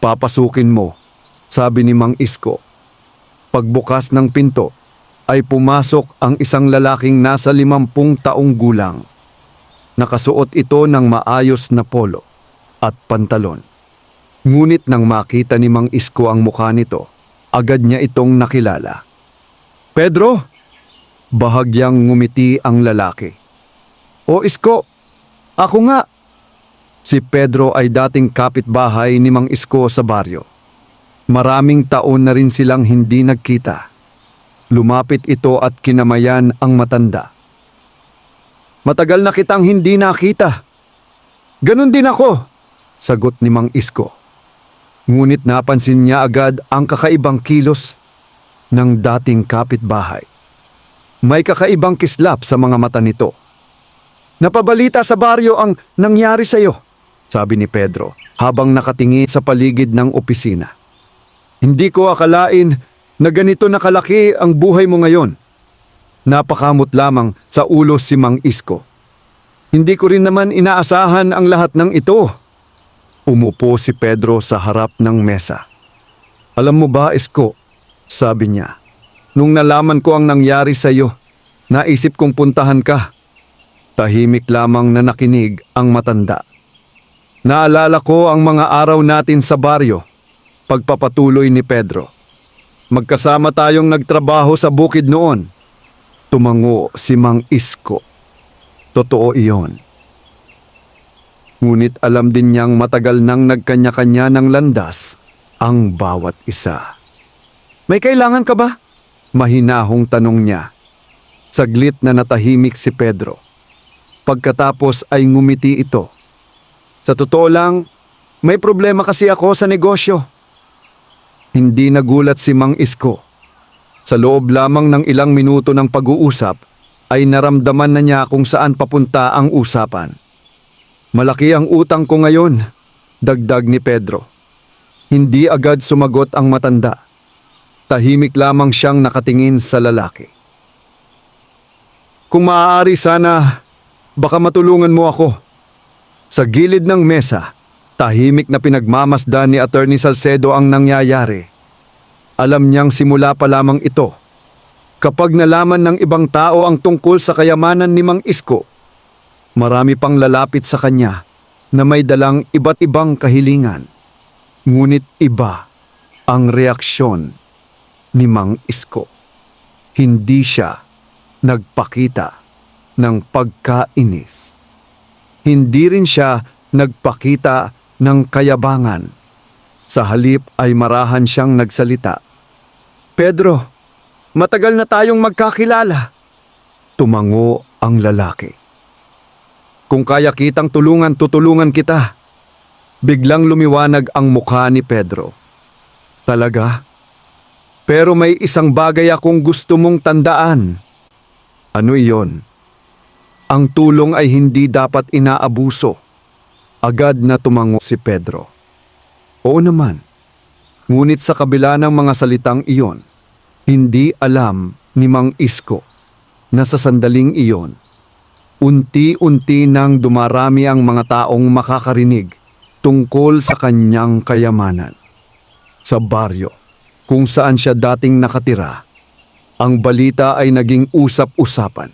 "Papasukin mo," sabi ni Mang Isko. Pagbukas ng pinto, ay pumasok ang isang lalaking nasa 50 taong gulang. Nakasuot ito ng maayos na polo at pantalon. Ngunit nang makita ni Mang Isko ang mukha nito, agad niya itong nakilala. "Pedro?" Bahagyang ngumiti ang lalaki. "O Isko, ako nga." Si Pedro ay dating kapitbahay ni Mang Isko sa baryo. Maraming taon na rin silang hindi nagkita. Lumapit ito at kinamayan ang matanda. "Matagal na kitang hindi nakita." "Ganon din ako," sagot ni Mang Isko. Ngunit napansin niya agad ang kakaibang kilos ng dating kapitbahay. May kakaibang kislap sa mga mata nito. "Napabalita sa baryo ang nangyari sa iyo," sabi ni Pedro habang nakatingin sa paligid ng opisina. "Hindi ko akalain na ganito na kalaki ang buhay mo ngayon." Napakamot lamang sa ulo si Mang Isko. "Hindi ko rin naman inaasahan ang lahat ng ito." Umupo si Pedro sa harap ng mesa. "Alam mo ba, Isko," sabi niya, "nung nalaman ko ang nangyari sa iyo, naisip kong puntahan ka." Tahimik lamang na nakinig ang matanda. "Naalala ko ang mga araw natin sa baryo," pagpapatuloy ni Pedro. "Magkasama tayong nagtrabaho sa bukid noon." Tumango si Mang Isko. Totoo iyon. Ngunit alam din niyang matagal nang nagkanya-kanya ng landas ang bawat isa. "May kailangan ka ba?" Mahinahong tanong niya. Saglit na natahimik si Pedro. Pagkatapos ay ngumiti ito. "Sa totoo lang, may problema kasi ako sa negosyo." Hindi nagulat si Mang Isko. Sa loob lamang ng ilang minuto ng pag-uusap, ay naramdaman na niya kung saan papunta ang usapan. Malaki ang utang ko ngayon, dagdag ni Pedro. Hindi agad sumagot ang matanda. Tahimik lamang siyang nakatingin sa lalaki. Kung maaari sana, baka matulungan mo ako. Sa gilid ng mesa, tahimik na pinagmamasdan ni Attorney Salcedo ang nangyayari. Alam niyang simula pa lamang ito. Kapag nalaman ng ibang tao ang tungkol sa kayamanan ni Mang Isko, marami pang lalapit sa kanya na may dalang iba't ibang kahilingan. Ngunit iba ang reaksyon ni Mang Isko. Hindi siya nagpakita ng pagkainis. Hindi rin siya nagpakita ng kayabangan. Sa halip ay marahan siyang nagsalita. Pedro, matagal na tayong magkakilala. Tumango ang lalaki. Kung kaya kitang tulungan, tutulungan kita. Biglang lumiwanag ang mukha ni Pedro. Talaga? Pero may isang bagay akong gusto mong tandaan. Ano iyon? Ang tulong ay hindi dapat inaabuso. Agad na tumango si Pedro. Oo naman. Ngunit sa kabila ng mga salitang iyon, hindi alam ni Mang Isko na sa sandaling iyon, unti-unti nang dumarami ang mga taong makakarinig tungkol sa kanyang kayamanan. Sa baryo, kung saan siya dating nakatira, ang balita ay naging usap-usapan.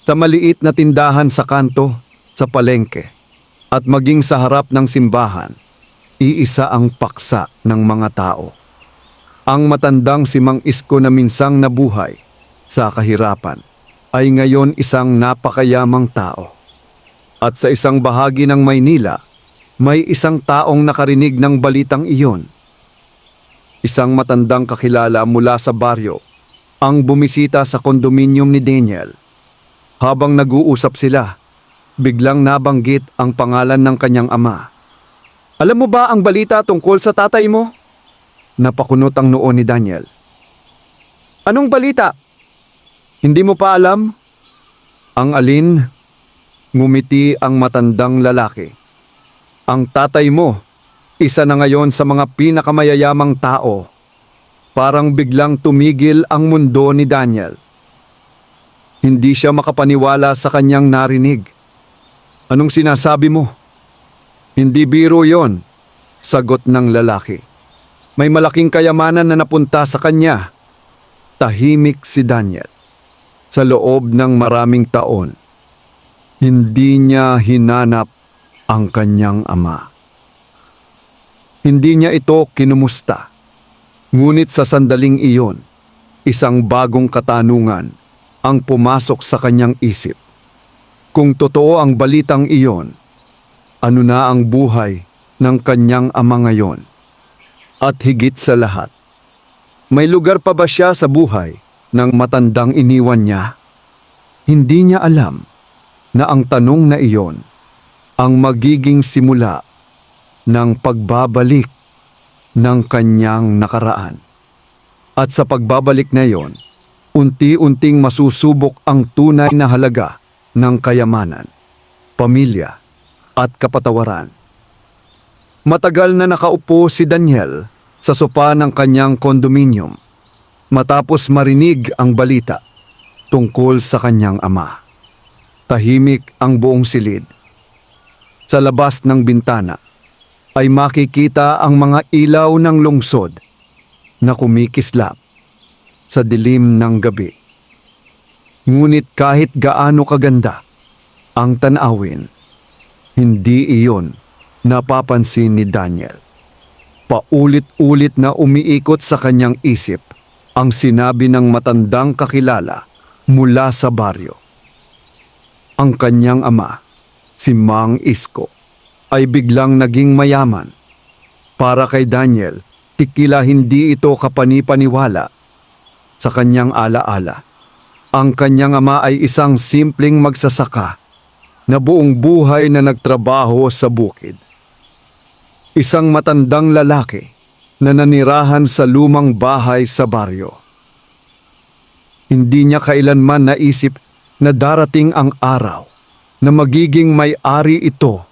Sa maliit na tindahan sa kanto, sa palengke, at maging sa harap ng simbahan, iisa ang paksa ng mga tao. Ang matandang si Mang Isko na minsang nabuhay sa kahirapan ay ngayon isang napakayamang tao. At sa isang bahagi ng Maynila, may isang taong nakarinig ng balitang iyon. Isang matandang kakilala mula sa baryo ang bumisita sa kondominium ni Daniel. Habang nag-uusap sila, biglang nabanggit ang pangalan ng kanyang ama. Alam mo ba ang balita tungkol sa tatay mo? Napakunot ang noo ni Daniel. Anong balita? Hindi mo pa alam? Ang alin? Ngumiti ang matandang lalaki. Ang tatay mo, isa na ngayon sa mga pinakamayayamang tao. Parang biglang tumigil ang mundo ni Daniel. Hindi siya makapaniwala sa kanyang narinig. Anong sinasabi mo? Hindi biro yon, sagot ng lalaki. May malaking kayamanan na napunta sa kanya. Tahimik si Daniel. Sa loob ng maraming taon, hindi niya hinanap ang kanyang ama. Hindi niya ito kinumusta. Ngunit sa sandaling iyon, isang bagong katanungan ang pumasok sa kanyang isip. Kung totoo ang balitang iyon, ano na ang buhay ng kanyang ama ngayon? At higit sa lahat, may lugar pa ba siya sa buhay ng matandang iniwan niya? Hindi niya alam na ang tanong na iyon ang magiging simula ng pagbabalik ng kanyang nakaraan. At sa pagbabalik na iyon, unti-unting masusubok ang tunay na halaga ng kayamanan, pamilya at kapatawaran. Matagal na nakaupo si Daniel sa sopa ng kanyang kondominium matapos marinig ang balita tungkol sa kanyang ama. Tahimik ang buong silid. Sa labas ng bintana ay makikita ang mga ilaw ng lungsod na kumikislap sa dilim ng gabi. Ngunit kahit gaano kaganda ang tanawin, hindi iyon napapansin ni Daniel. Paulit-ulit na umiikot sa kanyang isip ang sinabi ng matandang kakilala mula sa baryo. Ang kanyang ama, si Mang Isko, ay biglang naging mayaman. Para kay Daniel, tikila hindi ito kapani-paniwala. Sa kanyang alaala, ang kanyang ama ay isang simpleng magsasaka na buong buhay na nagtrabaho sa bukid. Isang matandang lalaki na nanirahan sa lumang bahay sa baryo. Hindi niya kailanman naisip na darating ang araw na magiging may-ari ito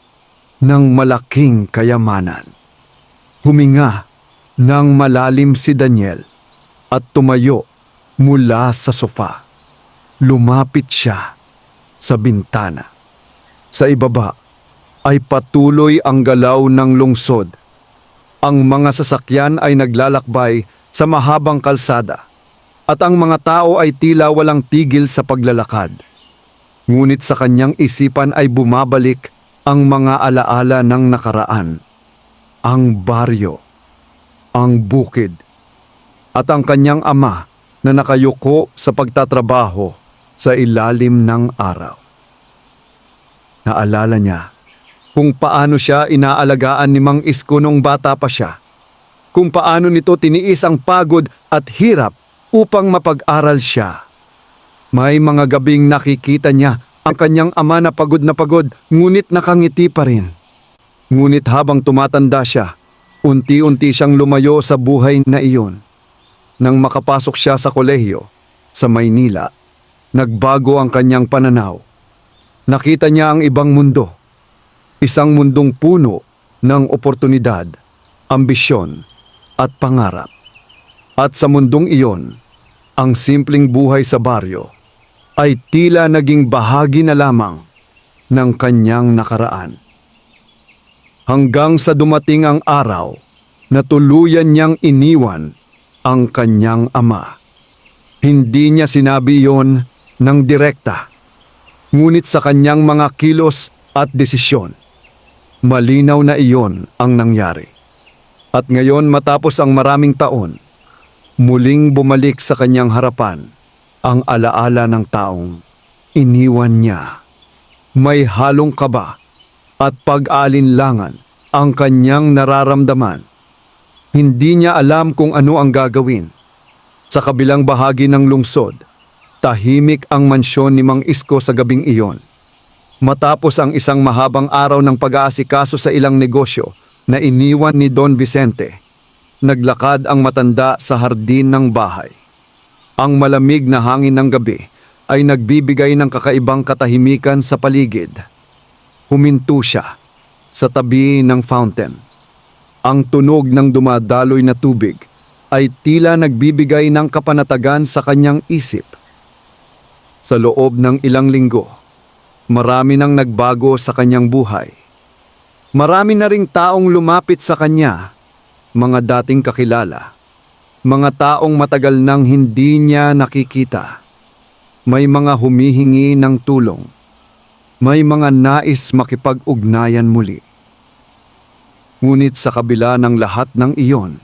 ng malaking kayamanan. Huminga ng malalim si Daniel at tumayo mula sa sofa. Lumapit siya sa bintana. Sa ibaba ay patuloy ang galaw ng lungsod. Ang mga sasakyan ay naglalakbay sa mahabang kalsada at ang mga tao ay tila walang tigil sa paglalakad. Ngunit sa kanyang isipan ay bumabalik ang mga alaala ng nakaraan, ang baryo, ang bukid, at ang kanyang ama na nakayuko sa pagtatrabaho sa ilalim ng araw. Naalala niya kung paano siya inaalagaan ni Mang Isko nung bata pa siya, kung paano nito tiniis ang pagod at hirap upang mapag-aral siya. May mga gabing nakikita niya ang kanyang ama na pagod ngunit nakangiti pa rin. Ngunit habang tumatanda siya, unti-unti siyang lumayo sa buhay na iyon. Nang makapasok siya sa kolehiyo sa Maynila, nagbago ang kanyang pananaw. Nakita niya ang ibang mundo. Isang mundong puno ng oportunidad, ambisyon at pangarap. At sa mundong iyon, ang simpleng buhay sa baryo ay tila naging bahagi na lamang ng kanyang nakaraan. Hanggang sa dumating ang araw na tuluyan niyang iniwan ang kanyang ama. Hindi niya sinabi iyon ng direkta, ngunit sa kanyang mga kilos at desisyon, malinaw na iyon ang nangyari. At ngayon matapos ang maraming taon, muling bumalik sa kanyang harapan ang alaala ng taong iniwan niya. May halong kaba at pag-alinlangan ang kanyang nararamdaman. Hindi niya alam kung ano ang gagawin. Sa kabilang bahagi ng lungsod, tahimik ang mansyon ni Mang Isko sa gabing iyon. Matapos ang isang mahabang araw ng pag-aasikaso sa ilang negosyo na iniwan ni Don Vicente, naglakad ang matanda sa hardin ng bahay. Ang malamig na hangin ng gabi ay nagbibigay ng kakaibang katahimikan sa paligid. Huminto siya sa tabi ng fountain. Ang tunog ng dumadaloy na tubig ay tila nagbibigay ng kapanatagan sa kanyang isip. Sa loob ng ilang linggo, marami nang nagbago sa kanyang buhay. Marami na ring taong lumapit sa kanya, mga dating kakilala, mga taong matagal nang hindi niya nakikita. May mga humihingi ng tulong. May mga nais makipag-ugnayan muli. Ngunit sa kabila ng lahat ng iyon,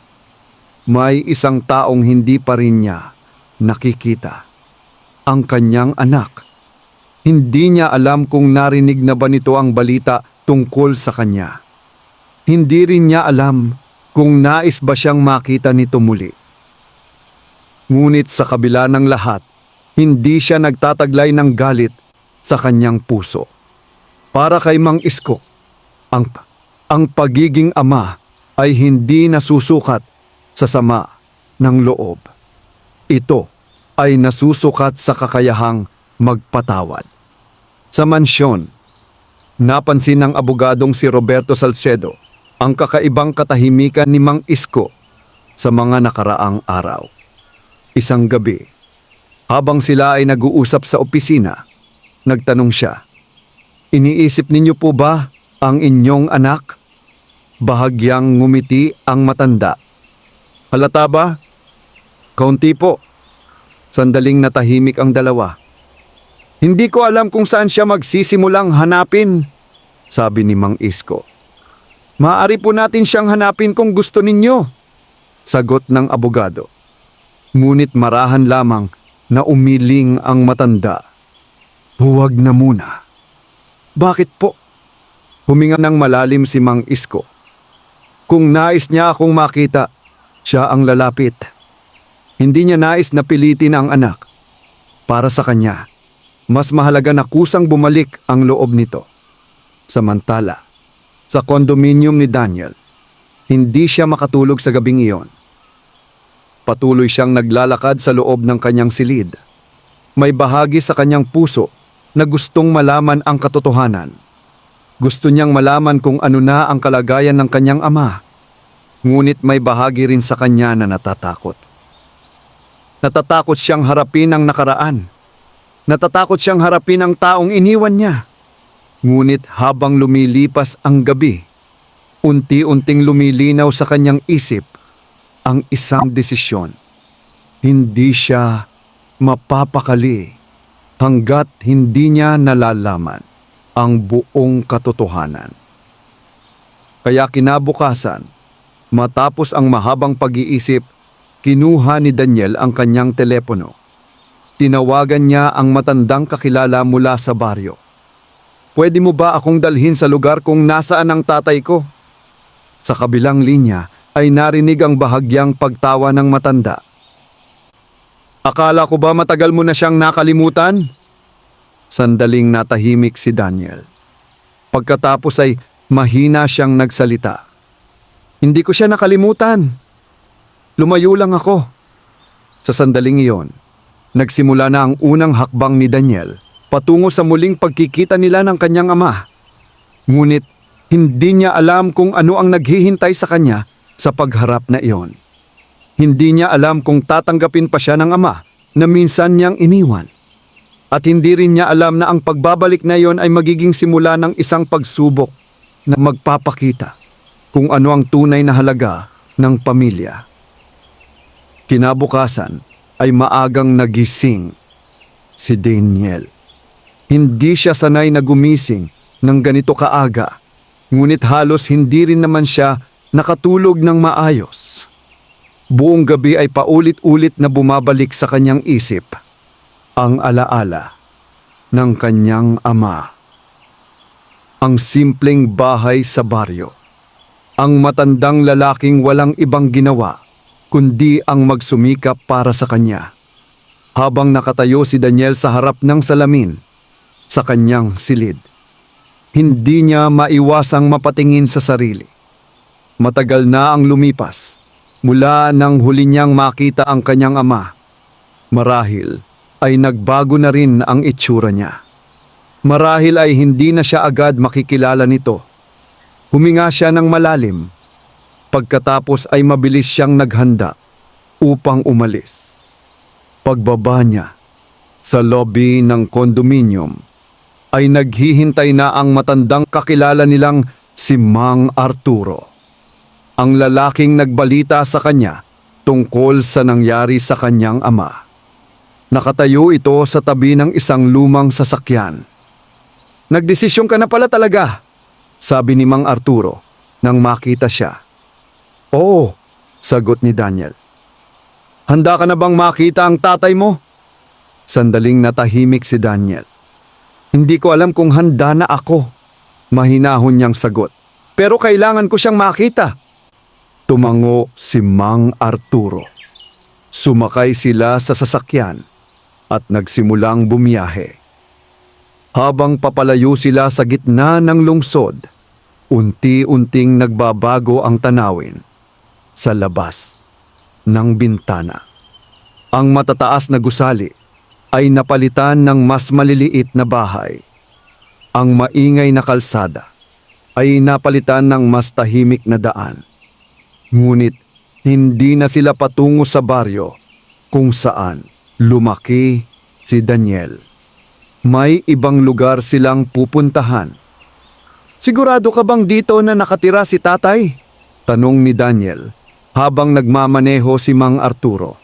may isang taong hindi pa rin niya nakikita. Ang kanyang anak. Hindi niya alam kung narinig na ba nito ang balita tungkol sa kanya. Hindi rin niya alam kung nais ba siyang makita nito muli. Ngunit sa kabila ng lahat, hindi siya nagtataglay ng galit sa kanyang puso. Para kay Mang Isko, ang pagiging ama ay hindi nasusukat sa sama ng loob. Ito ay nasusukat sa kakayahang magpatawad. Sa mansyon, napansin ng abogadong si Roberto Salcedo ang kakaibang katahimikan ni Mang Isko sa mga nakaraang araw. Isang gabi, habang sila ay nag-uusap sa opisina, nagtanong siya, "Iniisip ninyo po ba ang inyong anak?" Bahagyang ngumiti ang matanda. "Halata ba?" "Kaunti po." Sandaling natahimik ang dalawa. "Hindi ko alam kung saan siya magsisimulang hanapin," sabi ni Mang Isko. "Maaari po natin siyang hanapin kung gusto ninyo," sagot ng abogado. Ngunit marahan lamang na umiling ang matanda. "Huwag na muna." "Bakit po?" Huminga ng malalim si Mang Isko. "Kung nais niya akong makita, siya ang lalapit. Hindi niya nais na pilitin ang anak. Para sa kanya, mas mahalaga na kusang bumalik ang loob nito." Samantala, sa kondominium ni Daniel, hindi siya makatulog sa gabing iyon. Patuloy siyang naglalakad sa loob ng kanyang silid. may bahagi sa kanyang puso na gustong malaman ang katotohanan. Gusto niyang malaman kung ano na ang kalagayan ng kanyang ama. Ngunit may bahagi rin sa kanya na natatakot. Natatakot siyang harapin ang nakaraan. Natatakot siyang harapin ang taong iniwan niya. Ngunit habang lumilipas ang gabi, unti-unting lumilinaw sa kanyang isip ang isang desisyon. Hindi siya mapapakali hanggat hindi niya nalalaman ang buong katotohanan. Kaya kinabukasan, matapos ang mahabang pag-iisip, kinuha ni Daniel ang kanyang telepono. Tinawagan niya ang matandang kakilala mula sa baryo. "Pwede mo ba akong dalhin sa lugar kung nasaan ang tatay ko?" Sa kabilang linya ay narinig ang bahagyang pagtawa ng matanda. "Akala ko ba matagal mo na siyang nakalimutan?" Sandaling natahimik si Daniel. Pagkatapos ay mahina siyang nagsalita. "Hindi ko siya nakalimutan. Lumayo lang ako." Sa sandaling iyon, nagsimula na ang unang hakbang ni Daniel patungo sa muling pagkikita nila ng kanyang ama. Ngunit hindi niya alam kung ano ang naghihintay sa kanya sa pagharap na iyon. Hindi niya alam kung tatanggapin pa siya ng ama na minsan niyang iniwan. At hindi rin niya alam na ang pagbabalik na iyon ay magiging simula ng isang pagsubok na magpapakita kung ano ang tunay na halaga ng pamilya. Kinabukasan ay maagang nagising si Daniel. Hindi siya sanay na gumising ng ganito kaaga, ngunit halos hindi rin naman siya nakatulog ng maayos. Buong gabi ay paulit-ulit na bumabalik sa kanyang isip ang alaala ng kanyang ama. Ang simpleng bahay sa baryo. Ang matandang lalaking walang ibang ginawa kundi ang magsumikap para sa kanya. Habang nakatayo si Daniel sa harap ng salamin, sa kanyang silid, hindi niya maiwasang mapatingin sa sarili. Matagal na ang lumipas mula nang huli niyang makita ang kanyang ama. Marahil ay nagbago na rin ang itsura niya. Marahil ay hindi na siya agad makikilala nito. Huminga siya ng malalim. Pagkatapos ay mabilis siyang naghanda upang umalis. Pagbaba niya sa lobby ng kondominium ay naghihintay na ang matandang kakilala nilang si Mang Arturo. Ang lalaking nagbalita sa kanya tungkol sa nangyari sa kanyang ama. Nakatayo ito sa tabi ng isang lumang sasakyan. "Nagdesisyon ka na pala talaga," sabi ni Mang Arturo nang makita siya. "Oo," sagot ni Daniel. "Handa ka na bang makita ang tatay mo?" Sandaling natahimik si Daniel. "Hindi ko alam kung handa na ako," mahinahon niyang sagot. "Pero kailangan ko siyang makita." Tumango si Mang Arturo. Sumakay sila sa sasakyan at nagsimulang bumiyahe. Habang papalayo sila sa gitna ng lungsod, unti-unting nagbabago ang tanawin sa labas ng bintana. Ang matataas na gusali ay napalitan ng mas maliliit na bahay. Ang maingay na kalsada ay napalitan ng mas tahimik na daan. Ngunit hindi na sila patungo sa baryo kung saan lumaki si Daniel. May ibang lugar silang pupuntahan. "Sigurado ka bang dito na nakatira si tatay?" tanong ni Daniel habang nagmamaneho si Mang Arturo.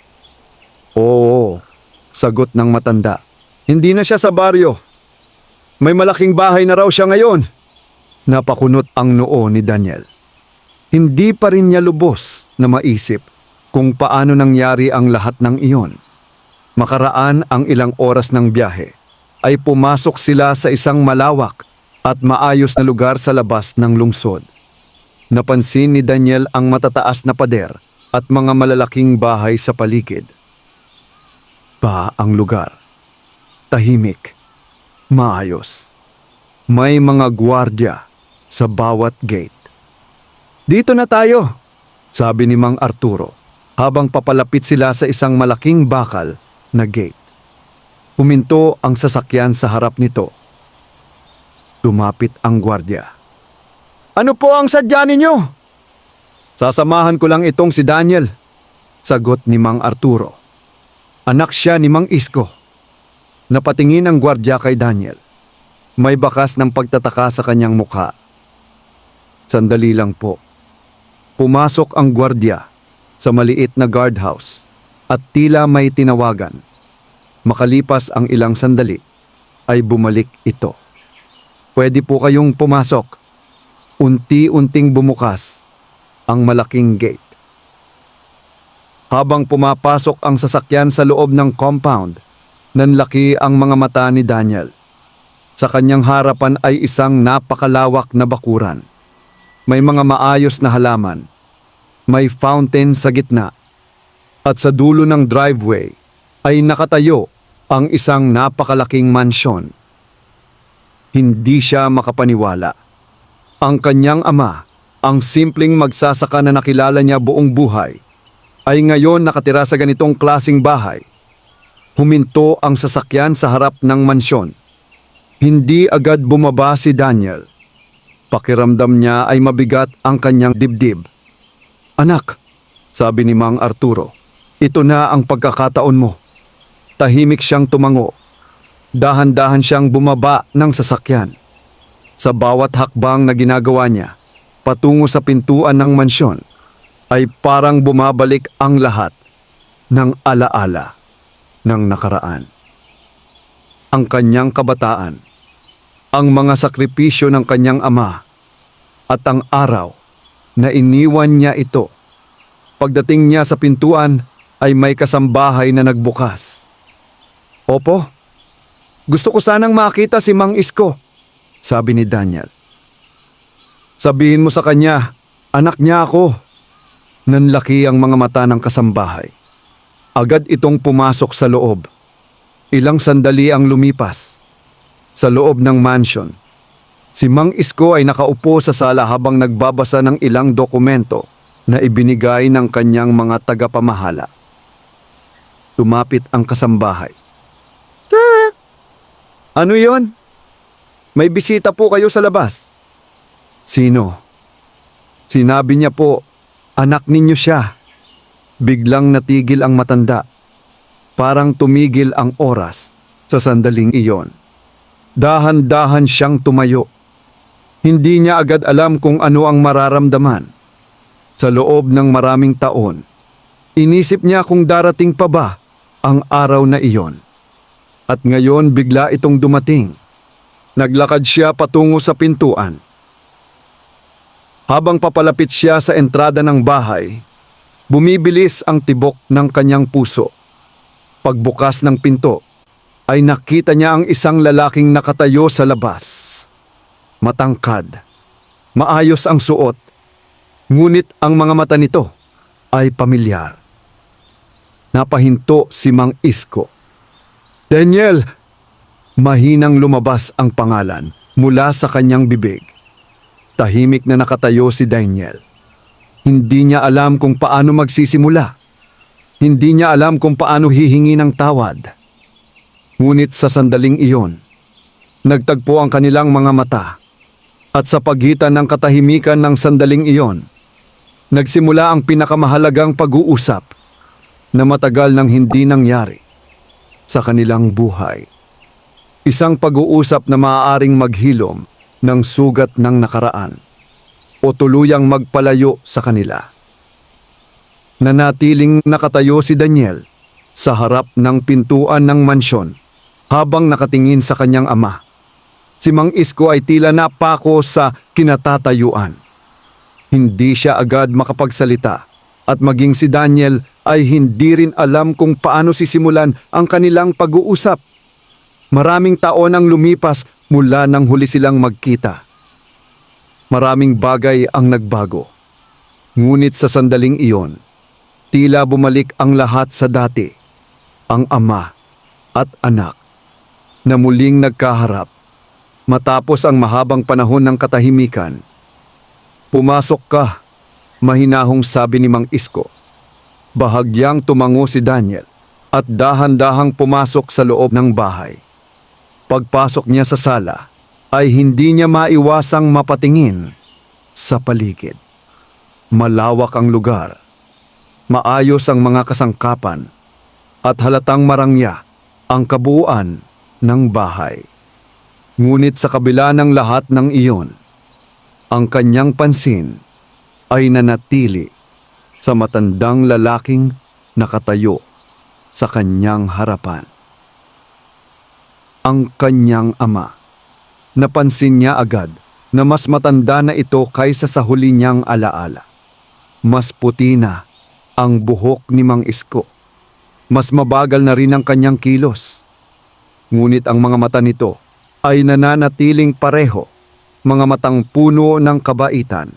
"Oo," sagot ng matanda. "Hindi na siya sa baryo. May malaking bahay na raw siya ngayon." Napakunot ang noo ni Daniel. Hindi pa rin niya lubos na maisip kung paano nangyari ang lahat ng iyon. Makaraan ang ilang oras ng biyahe, ay pumasok sila sa isang malawak at maayos na lugar sa labas ng lungsod. Napansin ni Daniel ang matataas na pader at mga malalaking bahay sa paligid. Ang lugar. Tahimik. Maayos. May mga gwardiya sa bawat gate. "Dito na tayo," sabi ni Mang Arturo habang papalapit sila sa isang malaking bakal na gate. Huminto ang sasakyan sa harap nito. Lumapit ang gwardiya. Ano po ang sadya ninyo? Sasamahan ko lang itong si Daniel, sagot ni Mang Arturo. Anak siya ni Mang Isko. Napatingin ang gwardiya kay Daniel. May bakas ng pagtataka sa kanyang mukha. Sandali lang po. Pumasok ang gwardiya sa maliit na guardhouse at tila may tinawagan. Makalipas ang ilang sandali, ay bumalik ito. Pwede po kayong pumasok. Unti-unting bumukas ang malaking gate. Habang pumapasok ang sasakyan sa loob ng compound, nanlaki ang mga mata ni Daniel. Sa kanyang harapan ay isang napakalawak na bakuran. May mga maayos na halaman. May fountain sa gitna. At sa dulo ng driveway ay nakatayo ang isang napakalaking mansyon. Hindi siya makapaniwala. Ang kanyang ama, ang simpleng magsasaka na nakilala niya buong buhay, ay ngayon nakatira sa ganitong klasing bahay. Huminto ang sasakyan sa harap ng mansyon. Hindi agad bumaba si Daniel. Pakiramdam niya ay mabigat ang kanyang dibdib. Anak, sabi ni Mang Arturo, ito na ang pagkakataon mo. Tahimik siyang tumango. Dahan-dahan siyang bumaba ng sasakyan. Sa bawat hakbang na ginagawa niya, patungo sa pintuan ng mansyon, ay parang bumabalik ang lahat ng alaala ng nakaraan. Ang kanyang kabataan, ang mga sakripisyo ng kanyang ama, at ang araw na iniwan niya ito. Pagdating niya sa pintuan ay may kasambahay na nagbukas. Opo, gusto ko sanang makita si Mang Isko, sabi ni Daniel. Sabihin mo sa kanya, anak niya ako. Nanlaki ang mga mata ng kasambahay. Agad itong pumasok sa loob. Ilang sandali ang lumipas. Sa loob ng mansion, si Mang Isko ay nakaupo sa sala habang nagbabasa ng ilang dokumento na ibinigay ng kanyang mga tagapamahala. Lumapit ang kasambahay. Sir, Ano yon? May bisita po kayo sa labas. Sino? Sinabi niya po, anak ninyo siya. Biglang natigil ang matanda. Parang tumigil ang oras sa sandaling iyon. Dahan-dahan siyang tumayo. Hindi niya agad alam kung ano ang mararamdaman. Sa loob ng maraming taon, inisip niya kung darating pa ba ang araw na iyon. At ngayon bigla itong dumating. Naglakad siya patungo sa pintuan. Habang papalapit siya sa entrada ng bahay, bumibilis ang tibok ng kanyang puso. Pagbukas ng pinto, ay nakita niya ang isang lalaking nakatayo sa labas. Matangkad, maayos ang suot, ngunit ang mga mata nito ay pamilyar. Napahinto si Mang Isko. Daniel! Mahinang lumabas ang pangalan mula sa kanyang bibig. Tahimik na nakatayo si Daniel. Hindi niya alam kung paano magsisimula. Hindi niya alam kung paano hihingi ng tawad. Ngunit sa sandaling iyon, nagtagpo ang kanilang mga mata. At sa pagitan ng katahimikan ng sandaling iyon, nagsimula ang pinakamahalagang pag-uusap na matagal nang hindi nangyari sa kanilang buhay. Isang pag-uusap na maaaring maghilom ng sugat ng nakaraan o tuluyang magpalayo sa kanila. Nanatiling nakatayo si Daniel sa harap ng pintuan ng mansyon habang nakatingin sa kanyang ama. Si Mang Isko ay tila napako sa kinatatayuan. Hindi siya agad makapagsalita at maging si Daniel ay hindi rin alam kung paano sisimulan ang kanilang pag-uusap. Maraming taon ang lumipas mula nang huli silang magkita. Maraming bagay ang nagbago. Ngunit sa sandaling iyon, tila bumalik ang lahat sa dati. Ang ama at anak na muling nagkaharap matapos ang mahabang panahon ng katahimikan. Pumasok ka, mahinahong sabi ni Mang Isko. Bahagyang tumango si Daniel at dahan-dahang pumasok sa loob ng bahay. Pagpasok niya sa sala, ay hindi niya maiwasang mapatingin sa paligid. Malawak ang lugar, maayos ang mga kasangkapan, at halatang marangya ang kabuuan ng bahay. Ngunit sa kabila ng lahat ng iyon, ang kanyang pansin ay nanatili sa matandang lalaking nakatayo sa kanyang harapan. Ang kanyang ama. Napansin niya agad na mas matanda na ito kaysa sa huli niyang alaala. Mas puti na ang buhok ni Mang Isko. Mas mabagal na rin ang kanyang kilos. Ngunit ang mga mata nito ay nananatiling pareho, mga matang puno ng kabaitan.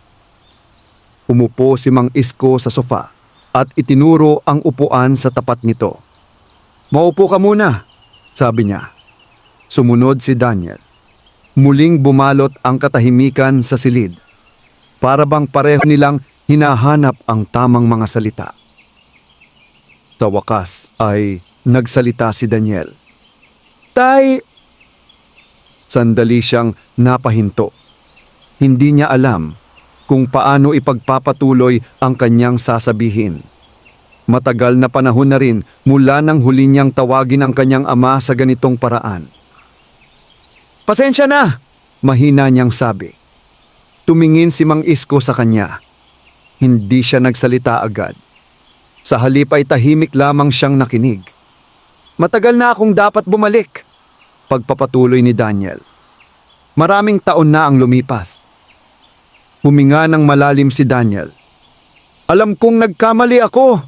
Umupo si Mang Isko sa sofa at itinuro ang upuan sa tapat nito. "Maupo ka muna," sabi niya. Sumunod si Daniel. Muling bumalot ang katahimikan sa silid. Para bang pareho nilang hinahanap ang tamang mga salita. Sa wakas ay nagsalita si Daniel. "Tay!" Sandali siyang napahinto. Hindi niya alam kung paano ipagpapatuloy ang kanyang sasabihin. Matagal na panahon na rin mula nang huli niyang tawagin ang kanyang ama sa ganitong paraan. "Pasensya na," mahina niyang sabi. Tumingin si Mang Isko sa kanya. Hindi siya nagsalita agad. Sa halip ay tahimik lamang siyang nakinig. "Matagal na akong dapat bumalik," pagpapatuloy ni Daniel. Maraming taon na ang lumipas. Huminga ng malalim si Daniel. "Alam kong nagkamali ako."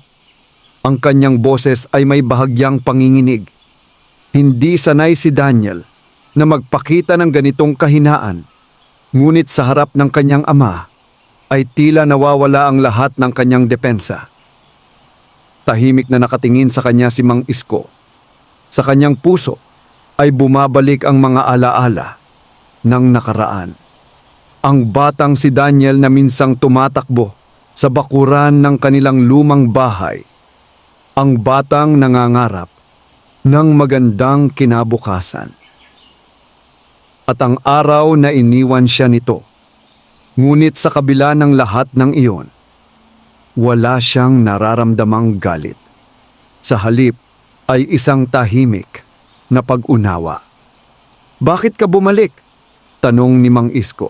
Ang kanyang boses ay may bahagyang panginginig. Hindi sanay si Daniel na magpakita ng ganitong kahinaan. Ngunit sa harap ng kanyang ama ay tila nawawala ang lahat ng kanyang depensa. Tahimik na nakatingin sa kanya si Mang Isko. Sa kanyang puso ay bumabalik ang mga alaala ng nakaraan. Ang batang si Daniel na minsang tumatakbo sa bakuran ng kanilang lumang bahay. Ang batang nangangarap ng magandang kinabukasan. At ang araw na iniwan siya nito. Ngunit sa kabila ng lahat ng iyon, wala siyang nararamdamang galit. Sa halip ay isang tahimik na pag-unawa. "Bakit ka bumalik?" tanong ni Mang Isko.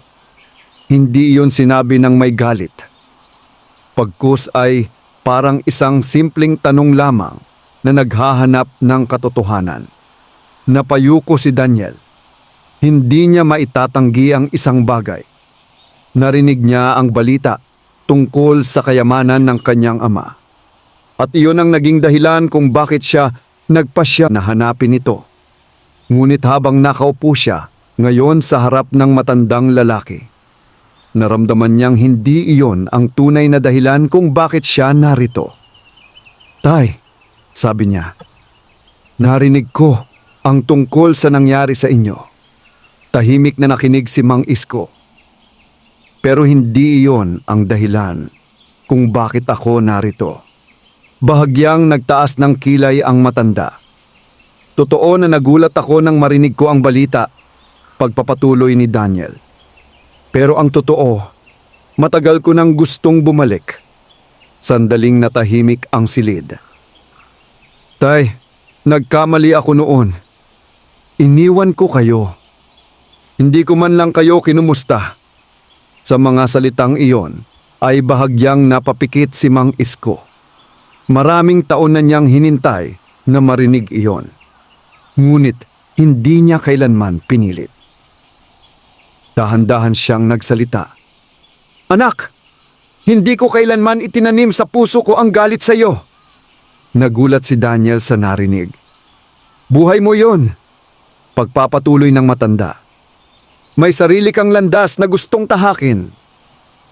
Hindi iyon sinabi ng may galit. Pagkus ay parang isang simpleng tanong lamang na naghahanap ng katotohanan. Napayuko si Daniel. Hindi niya maitatanggi ang isang bagay. Narinig niya ang balita tungkol sa kayamanan ng kanyang ama. At iyon ang naging dahilan kung bakit siya nagpasya na hanapin ito. Ngunit habang nakaupo siya ngayon sa harap ng matandang lalaki, naramdaman niyang hindi iyon ang tunay na dahilan kung bakit siya narito. "Tay," sabi niya, "narinig ko ang tungkol sa nangyari sa inyo." Tahimik na nakinig si Mang Isko. "Pero hindi iyon ang dahilan kung bakit ako narito." Bahagyang nagtaas ng kilay ang matanda. "Totoo na nagulat ako nang marinig ko ang balita," pagpapatuloy ni Daniel. "Pero ang totoo, matagal ko nang gustong bumalik." Sandaling natahimik ang silid. "Tay, nagkamali ako noon. Iniwan ko kayo. Hindi ko man lang kayo kinumusta." Sa mga salitang iyon ay bahagyang napapikit si Mang Isko. Maraming taon na niyang hinintay na marinig iyon. Ngunit hindi niya kailanman pinilit. Dahan-dahan siyang nagsalita. "Anak, hindi ko kailanman itinanim sa puso ko ang galit sa iyo." Nagulat si Daniel sa narinig. "Buhay mo yon," pagpapatuloy ng matanda. "May sarili kang landas na gustong tahakin."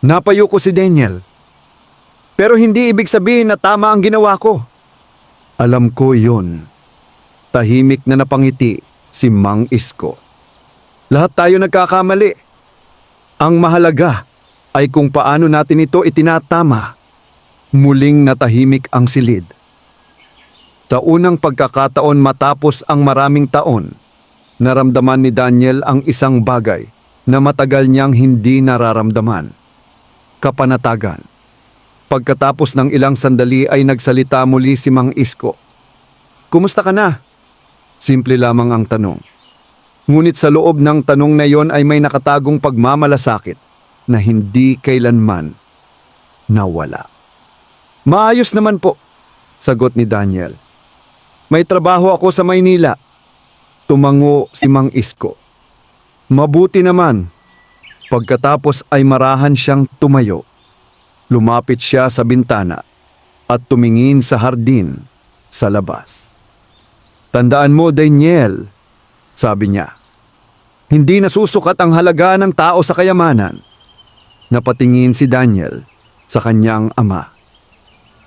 Napayuko si Daniel. "Pero hindi ibig sabihin na tama ang ginawa ko." "Alam ko yun." Tahimik na napangiti si Mang Isko. "Lahat tayo nagkakamali. Ang mahalaga ay kung paano natin ito itinatama." Muling natahimik ang silid. Sa unang pagkakataon matapos ang maraming taon, naramdaman ni Daniel ang isang bagay na matagal niyang hindi nararamdaman. Kapanatagan. Pagkatapos ng ilang sandali ay nagsalita muli si Mang Isko. "Kumusta ka na?" Simple lamang ang tanong. Ngunit sa loob ng tanong na yon ay may nakatagong pagmamalasakit na hindi kailanman nawala. "Maayos naman po," sagot ni Daniel. "May trabaho ako sa Maynila." Tumango si Mang Isko. "Mabuti naman." Pagkatapos ay marahan siyang tumayo. Lumapit siya sa bintana at tumingin sa hardin sa labas. "Tandaan mo, Daniel," sabi niya, "hindi nasusukat ang halaga ng tao sa kayamanan." Napatingin si Daniel sa kanyang ama.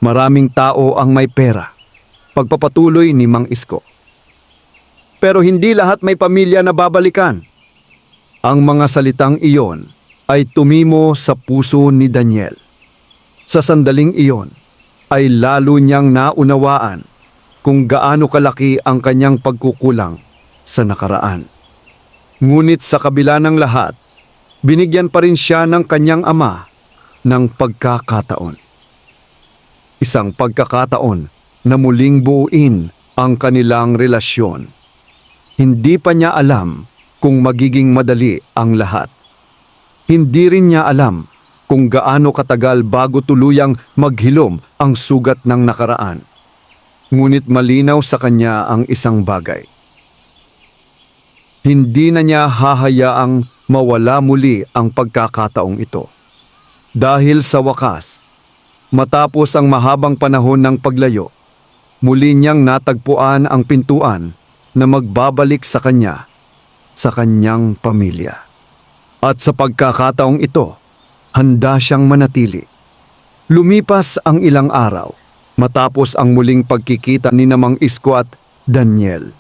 "Maraming tao ang may pera," pagpapatuloy ni Mang Isko. "Pero hindi lahat may pamilya na babalikan." Ang mga salitang iyon ay tumimo sa puso ni Daniel. Sa sandaling iyon ay lalo niyang naunawaan kung gaano kalaki ang kanyang pagkukulang sa nakaraan. Ngunit sa kabila ng lahat, binigyan pa rin siya ng kanyang ama ng pagkakataon. Isang pagkakataon na muling buuin ang kanilang relasyon. Hindi pa niya alam kung magiging madali ang lahat. Hindi rin niya alam kung gaano katagal bago tuluyang maghilom ang sugat ng nakaraan. Ngunit malinaw sa kanya ang isang bagay. Hindi na niya hahayaang mawala muli ang pagkakataong ito. Dahil sa wakas, matapos ang mahabang panahon ng paglayo, muli niyang natagpuan ang pintuan na magbabalik sa kanya, sa kanyang pamilya. At sa pagkakataong ito, handa siyang manatili. Lumipas ang ilang araw matapos ang muling pagkikita ni Mang Isko at Daniel.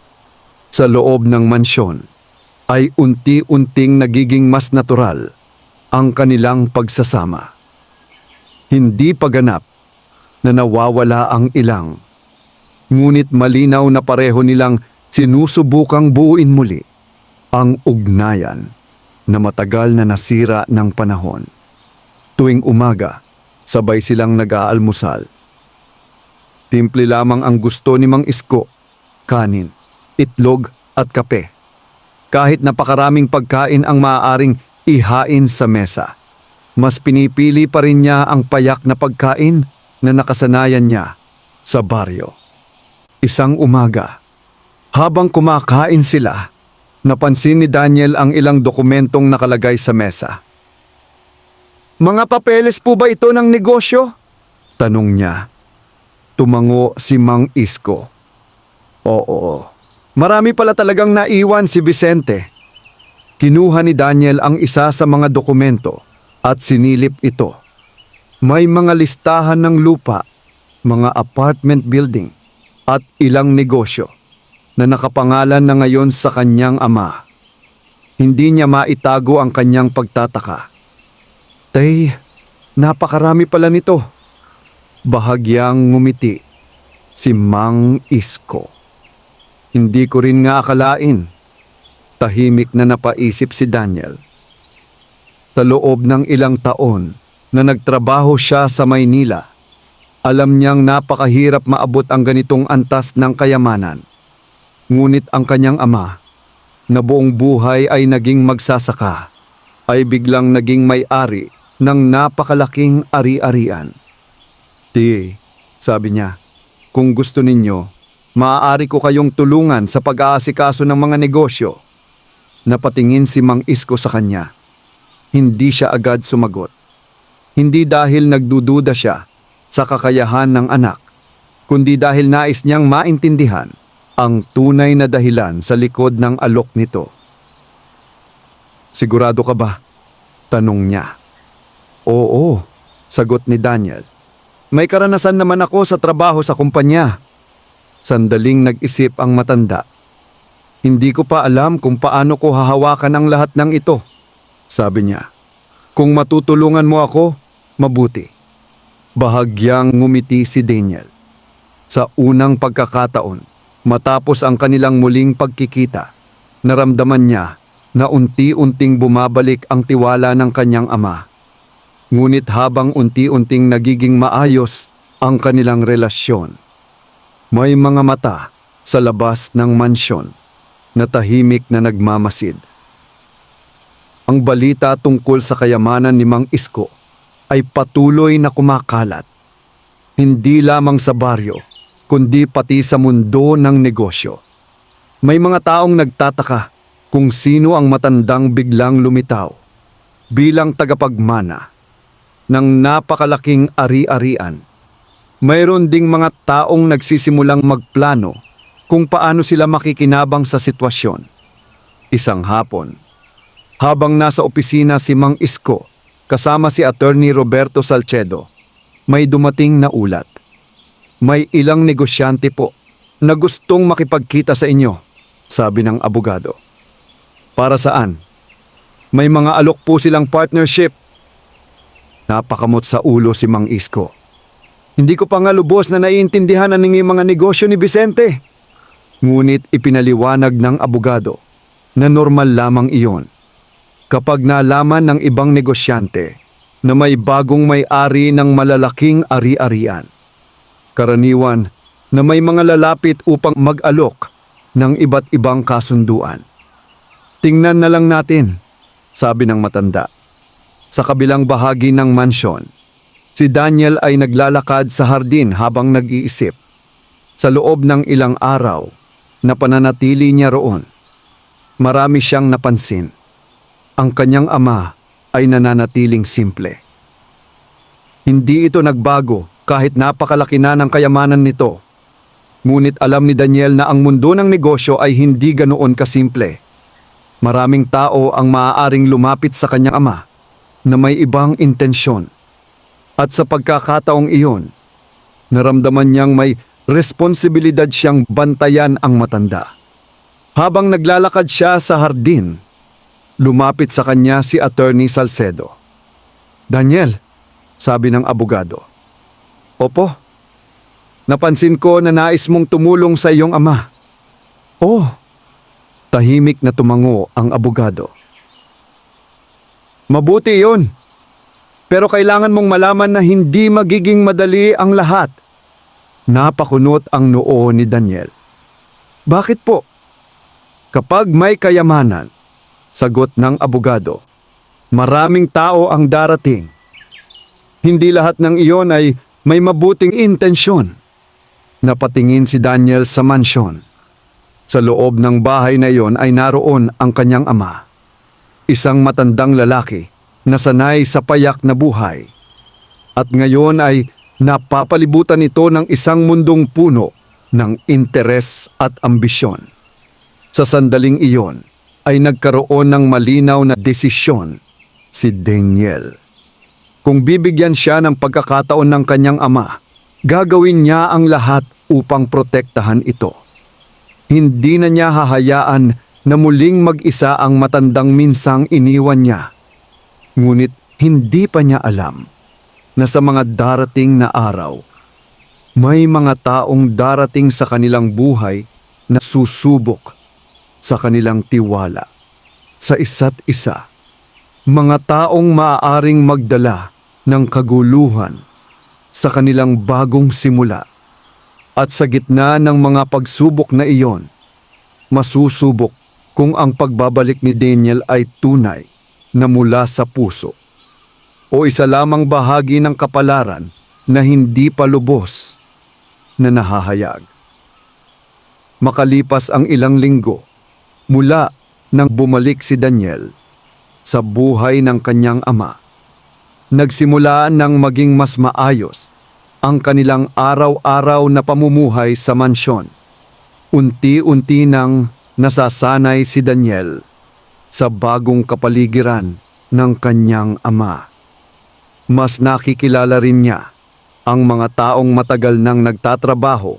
Sa loob ng mansyon ay unti-unting nagiging mas natural ang kanilang pagsasama. Hindi paganap na nawawala ang ilang, ngunit malinaw na pareho nilang sinusubukang buuin muli ang ugnayan na matagal na nasira ng panahon. Tuwing umaga, sabay silang nag-aalmusal. Simple lamang ang gusto ni Mang Isko, kanin, itlog at kape. Kahit napakaraming pagkain ang maaaring ihain sa mesa, mas pinipili pa rin niya ang payak na pagkain na nakasanayan niya sa baryo. Isang umaga, habang kumakain sila, napansin ni Daniel ang ilang dokumentong nakalagay sa mesa. "Mga papeles po ba ito ng negosyo?" tanong niya. Tumango si Mang Isko. "Oo, marami pala talagang naiwan si Vicente." Kinuha ni Daniel ang isa sa mga dokumento at sinilip ito. May mga listahan ng lupa, mga apartment building at ilang negosyo na nakapangalan na ngayon sa kanyang ama. Hindi niya maitago ang kanyang pagtataka. "Tay, napakarami pala nito." Bahagyang ngumiti si Mang Isko. "Hindi ko rin nga akalain." Tahimik na napaisip si Daniel. Sa loob ng ilang taon na nagtrabaho siya sa Maynila, alam niyang napakahirap maabot ang ganitong antas ng kayamanan. Ngunit ang kanyang ama, na buong buhay ay naging magsasaka, ay biglang naging may-ari ng napakalaking ari-arian. "Ti," sabi niya, "kung gusto ninyo, maaari ko kayong tulungan sa pag-aasikaso ng mga negosyo." Napatingin si Mang Isko sa kanya. Hindi siya agad sumagot. Hindi dahil nagdududa siya sa kakayahan ng anak, kundi dahil nais niyang maintindihan ang tunay na dahilan sa likod ng alok nito. "Sigurado ka ba?" tanong niya. "Oo," sagot ni Daniel. "May karanasan naman ako sa trabaho sa kumpanya." Sandaling nag-isip ang matanda. "Hindi ko pa alam kung paano ko hahawakan ang lahat ng ito," sabi niya. "Kung matutulungan mo ako, mabuti." Bahagyang ngumiti si Daniel. Sa unang pagkakataon, matapos ang kanilang muling pagkikita, naramdaman niya na unti-unting bumabalik ang tiwala ng kanyang ama. Ngunit habang unti-unting nagiging maayos ang kanilang relasyon, may mga mata sa labas ng mansyon na tahimik na nagmamasid. Ang balita tungkol sa kayamanan ni Mang Isko ay patuloy na kumakalat, hindi lamang sa baryo, kundi pati sa mundo ng negosyo. May mga taong nagtataka kung sino ang matandang biglang lumitaw bilang tagapagmana ng napakalaking ari-arian. Mayroon ding mga taong nagsisimulang magplano kung paano sila makikinabang sa sitwasyon. Isang hapon, habang nasa opisina si Mang Isko kasama si Attorney Roberto Salcedo, may dumating na ulat. May ilang negosyante po na gustong makipagkita sa inyo, sabi ng abogado. Para saan? May mga alok po silang partnership. Napakamot sa ulo si Mang Isko. Hindi ko pa nga lubos na naiintindihan ang mga negosyo ni Vicente. Ngunit ipinaliwanag ng abogado na normal lamang iyon. Kapag nalaman ng ibang negosyante na may bagong may-ari ng malalaking ari-arian, karaniwan na may mga lalapit upang mag-alok ng iba't ibang kasunduan. Tingnan na lang natin, sabi ng matanda. Sa kabilang bahagi ng mansyon, si Daniel ay naglalakad sa hardin habang nag-iisip. Sa loob ng ilang araw na pananatili niya roon, marami siyang napansin. Ang kanyang ama ay nananatiling simple. Hindi ito nagbago kahit napakalaki na ng kayamanan nito. Ngunit alam ni Daniel na ang mundo ng negosyo ay hindi ganoon kasimple. Maraming tao ang maaaring lumapit sa kanyang ama na may ibang intensyon. At sa pagkakataong iyon, naramdaman niyang may responsibilidad siyang bantayan ang matanda. Habang naglalakad siya sa hardin, lumapit sa kanya si Attorney Salcedo. Daniel, sabi ng abogado. Opo, napansin ko na nais mong tumulong sa iyong ama. Oh, tahimik na tumango ang abogado. Mabuti iyon, pero kailangan mong malaman na hindi magiging madali ang lahat. Napakunot ang noo ni Daniel. Bakit po? Kapag may kayamanan, sagot ng abogado, maraming tao ang darating. Hindi lahat ng iyon ay may mabuting intensyon. Napatingin si Daniel sa mansyon. Sa loob ng bahay na iyon ay naroon ang kanyang ama. Isang matandang lalaki na sanay sa payak na buhay. At ngayon ay napapalibutan ito ng isang mundong puno ng interes at ambisyon. Sa sandaling iyon ay nagkaroon ng malinaw na desisyon si Daniel. Kung bibigyan siya ng pagkakataon ng kanyang ama, gagawin niya ang lahat upang protektahan ito. Hindi na niya hahayaan na muling mag-isa ang matandang minsang iniwan niya. Ngunit hindi pa niya alam na sa mga darating na araw, may mga taong darating sa kanilang buhay na susubok sa kanilang tiwala sa isa't isa. Mga taong maaaring magdala ng kaguluhan sa kanilang bagong simula. At sa gitna ng mga pagsubok na iyon, masusubok kung ang pagbabalik ni Daniel ay tunay na mula sa puso o isa lamang bahagi ng kapalaran na hindi pa lubos na nahahayag. Makalipas ang ilang linggo, mula nang bumalik si Daniel sa buhay ng kanyang ama, nagsimula ng maging mas maayos ang kanilang araw-araw na pamumuhay sa mansyon. Unti-unti nang nasasanay si Daniel sa bagong kapaligiran ng kanyang ama. Mas nakikilala rin niya ang mga taong matagal nang nagtatrabaho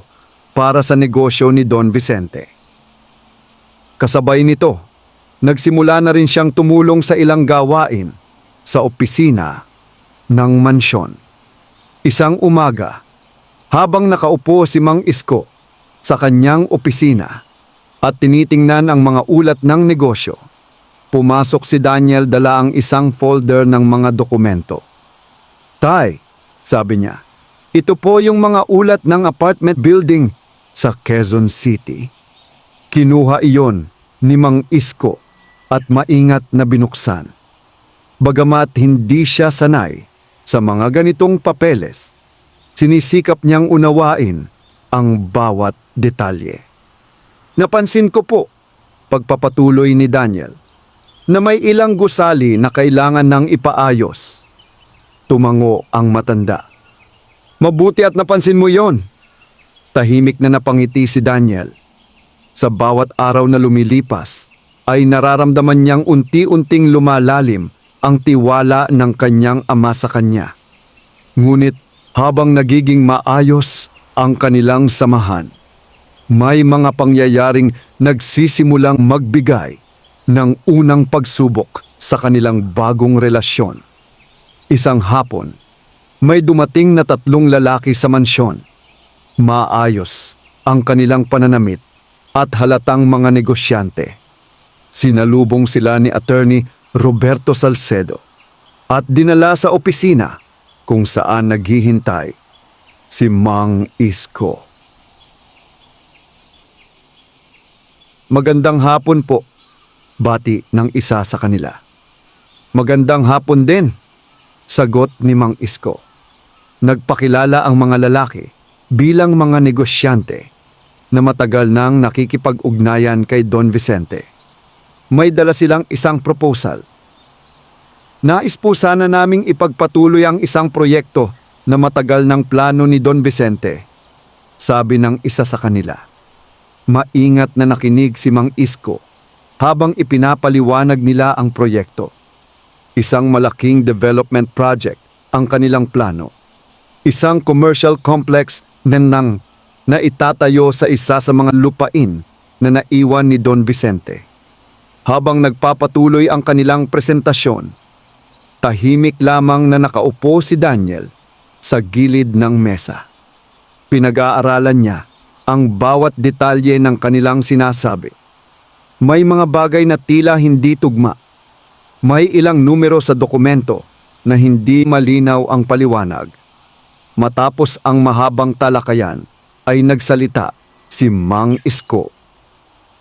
para sa negosyo ni Don Vicente. Kasabay nito, nagsimula na rin siyang tumulong sa ilang gawain sa opisina ng mansyon. Isang umaga, Habang nakaupo si Mang Isko sa kanyang opisina at tinitingnan ang mga ulat ng negosyo, pumasok si Daniel dala ang isang folder ng mga dokumento. "Tay," sabi niya, "ito po yung mga ulat ng apartment building sa Quezon City." Kinuha iyon ni Mang Isko at maingat na binuksan. Bagamat hindi siya sanay sa mga ganitong papeles, sinisikap niyang unawain ang bawat detalye. "Napansin ko po," pagpapatuloy ni Daniel, "na may ilang gusali na kailangan ng ipaayos." Tumango ang matanda. "Mabuti at napansin mo yon." Tahimik na napangiti si Daniel. Sa bawat araw na lumilipas, ay nararamdaman niyang unti-unting lumalalim ang tiwala ng kanyang ama sa kanya. Ngunit habang nagiging maayos ang kanilang samahan, may mga pangyayaring nagsisimulang magbigay ng unang pagsubok sa kanilang bagong relasyon. Isang hapon, may dumating na 3 lalaki sa mansyon. Maayos ang kanilang pananamit at halatang mga negosyante. Sinalubong sila ni Attorney Roberto Salcedo at dinala sa opisina kung saan naghihintay si Mang Isko. "Magandang hapon po," bati ng isa sa kanila. "Magandang hapon din," sagot ni Mang Isko. Nagpakilala ang mga lalaki bilang mga negosyante na matagal nang nakikipag-ugnayan kay Don Vicente. May dala silang isang proposal. "Nais po sana naming ipagpatuloy ang isang proyekto na matagal ng plano ni Don Vicente," sabi ng isa sa kanila. Maingat na nakinig si Mang Isko habang ipinapaliwanag nila ang proyekto. Isang malaking development project ang kanilang plano. Isang commercial complex na itatayo sa isa sa mga lupain na naiwan ni Don Vicente. Habang nagpapatuloy ang kanilang presentasyon, tahimik lamang na nakaupo si Daniel sa gilid ng mesa. Pinag-aaralan niya ang bawat detalye ng kanilang sinasabi. May mga bagay na tila hindi tugma. May ilang numero sa dokumento na hindi malinaw ang paliwanag. Matapos ang mahabang talakayan, ay nagsalita si Mang Isko.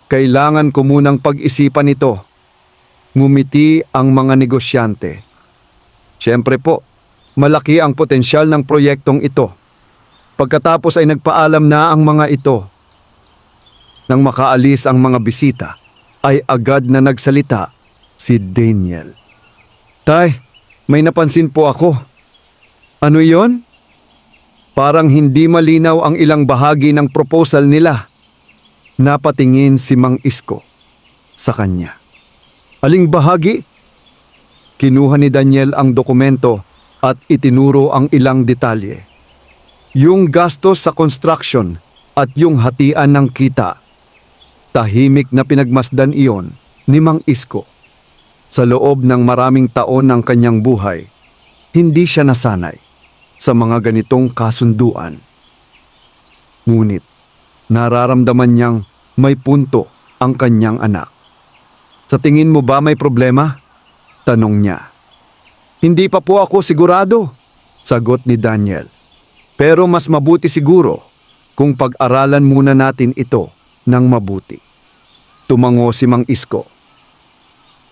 "Kailangan ko munang pag-isipan ito." Ngumiti ang mga negosyante. "Siyempre po, malaki ang potensyal ng proyektong ito." Pagkatapos ay nagpaalam na ang mga ito. Nang makaalis ang mga bisita, ay agad na nagsalita si Daniel. "Tay, may napansin po ako." "Ano yon?" Parang hindi malinaw ang ilang bahagi ng proposal nila. Napatingin si Mang Isko sa kanya. "Aling bahagi?" Kinuha ni Daniel ang dokumento at itinuro ang ilang detalye. Yung gastos sa construction at yung hatian ng kita. Tahimik na pinagmasdan iyon ni Mang Isko. Sa loob ng maraming taon ng kanyang buhay, hindi siya nasanay sa mga ganitong kasunduan. Ngunit, nararamdaman niyang may punto ang kanyang anak. "Sa tingin mo ba may problema?" tanong niya. "Hindi pa po ako sigurado," sagot ni Daniel. "Pero mas mabuti siguro kung pag-aralan muna natin ito ng mabuti." Tumango si Mang Isko.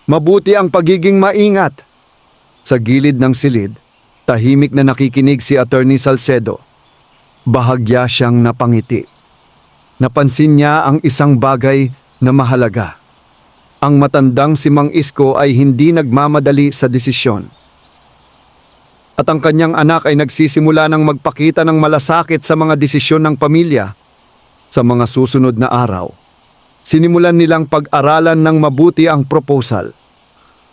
"Mabuti ang pagiging maingat." Sa gilid ng silid, tahimik na nakikinig si Attorney Salcedo. Bahagya siyang napangiti. Napansin niya ang isang bagay na mahalaga. Ang matandang si Mang Isko ay hindi nagmamadali sa desisyon. At ang kanyang anak ay nagsisimula ng magpakita ng malasakit sa mga desisyon ng pamilya. Sa mga susunod na araw, sinimulan nilang pag-aralan ng mabuti ang proposal.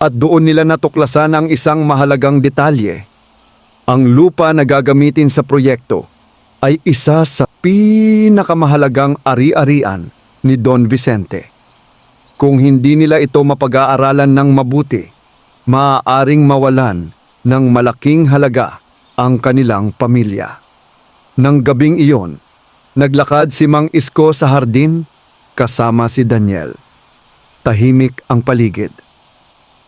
At doon nila natuklasan ang isang mahalagang detalye. Ang lupa na gagamitin sa proyekto ay isa sa pinakamahalagang ari-arian ni Don Vicente. Kung hindi nila ito mapag-aaralan ng mabuti, maaaring mawalan ng malaking halaga ang kanilang pamilya. Nang gabing iyon, naglakad si Mang Isko sa hardin kasama si Daniel. Tahimik ang paligid.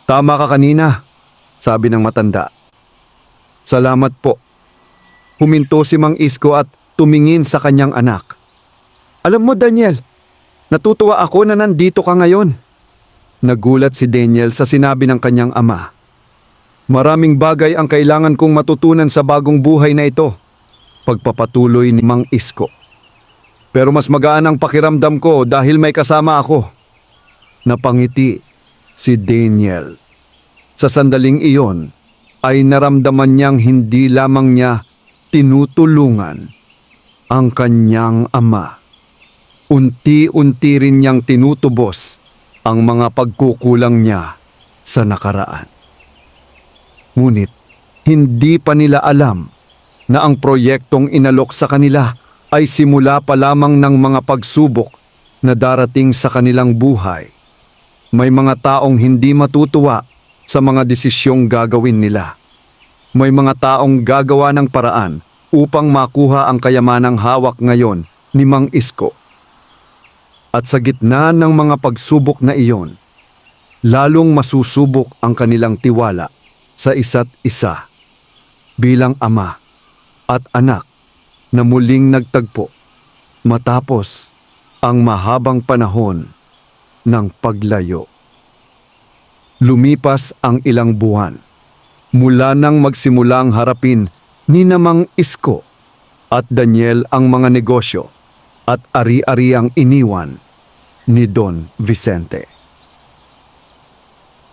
Tama ka kanina, sabi ng matanda. Salamat po. Huminto si Mang Isko at tumingin sa kanyang anak. Alam mo Daniel, natutuwa ako na nandito ka ngayon. Nagulat si Daniel sa sinabi ng kanyang ama. Maraming bagay ang kailangan kong matutunan sa bagong buhay na ito. Pagpapatuloy ni Mang Isko. Pero mas magaan ang pakiramdam ko dahil may kasama ako. Napangiti si Daniel. Sa sandaling iyon ay naramdaman niyang hindi lamang niya tinutulungan ang kanyang ama. Unti-unti rin niyang tinutubos ang mga pagkukulang niya sa nakaraan. Ngunit hindi pa nila alam na ang proyektong inalok sa kanila ay simula pa lamang ng mga pagsubok na darating sa kanilang buhay. May mga taong hindi matutuwa sa mga desisyong gagawin nila. May mga taong gagawa ng paraan upang makuha ang kayamanang hawak ngayon ni Mang Isko. At sa gitna ng mga pagsubok na iyon, lalong masusubok ang kanilang tiwala sa isa't isa bilang ama at anak na muling nagtagpo matapos ang mahabang panahon ng paglayo. Lumipas ang ilang buwan mula nang magsimulang harapin ni Mang Isko at Daniel ang mga negosyo at ari-ariang iniwan ni Don Vicente.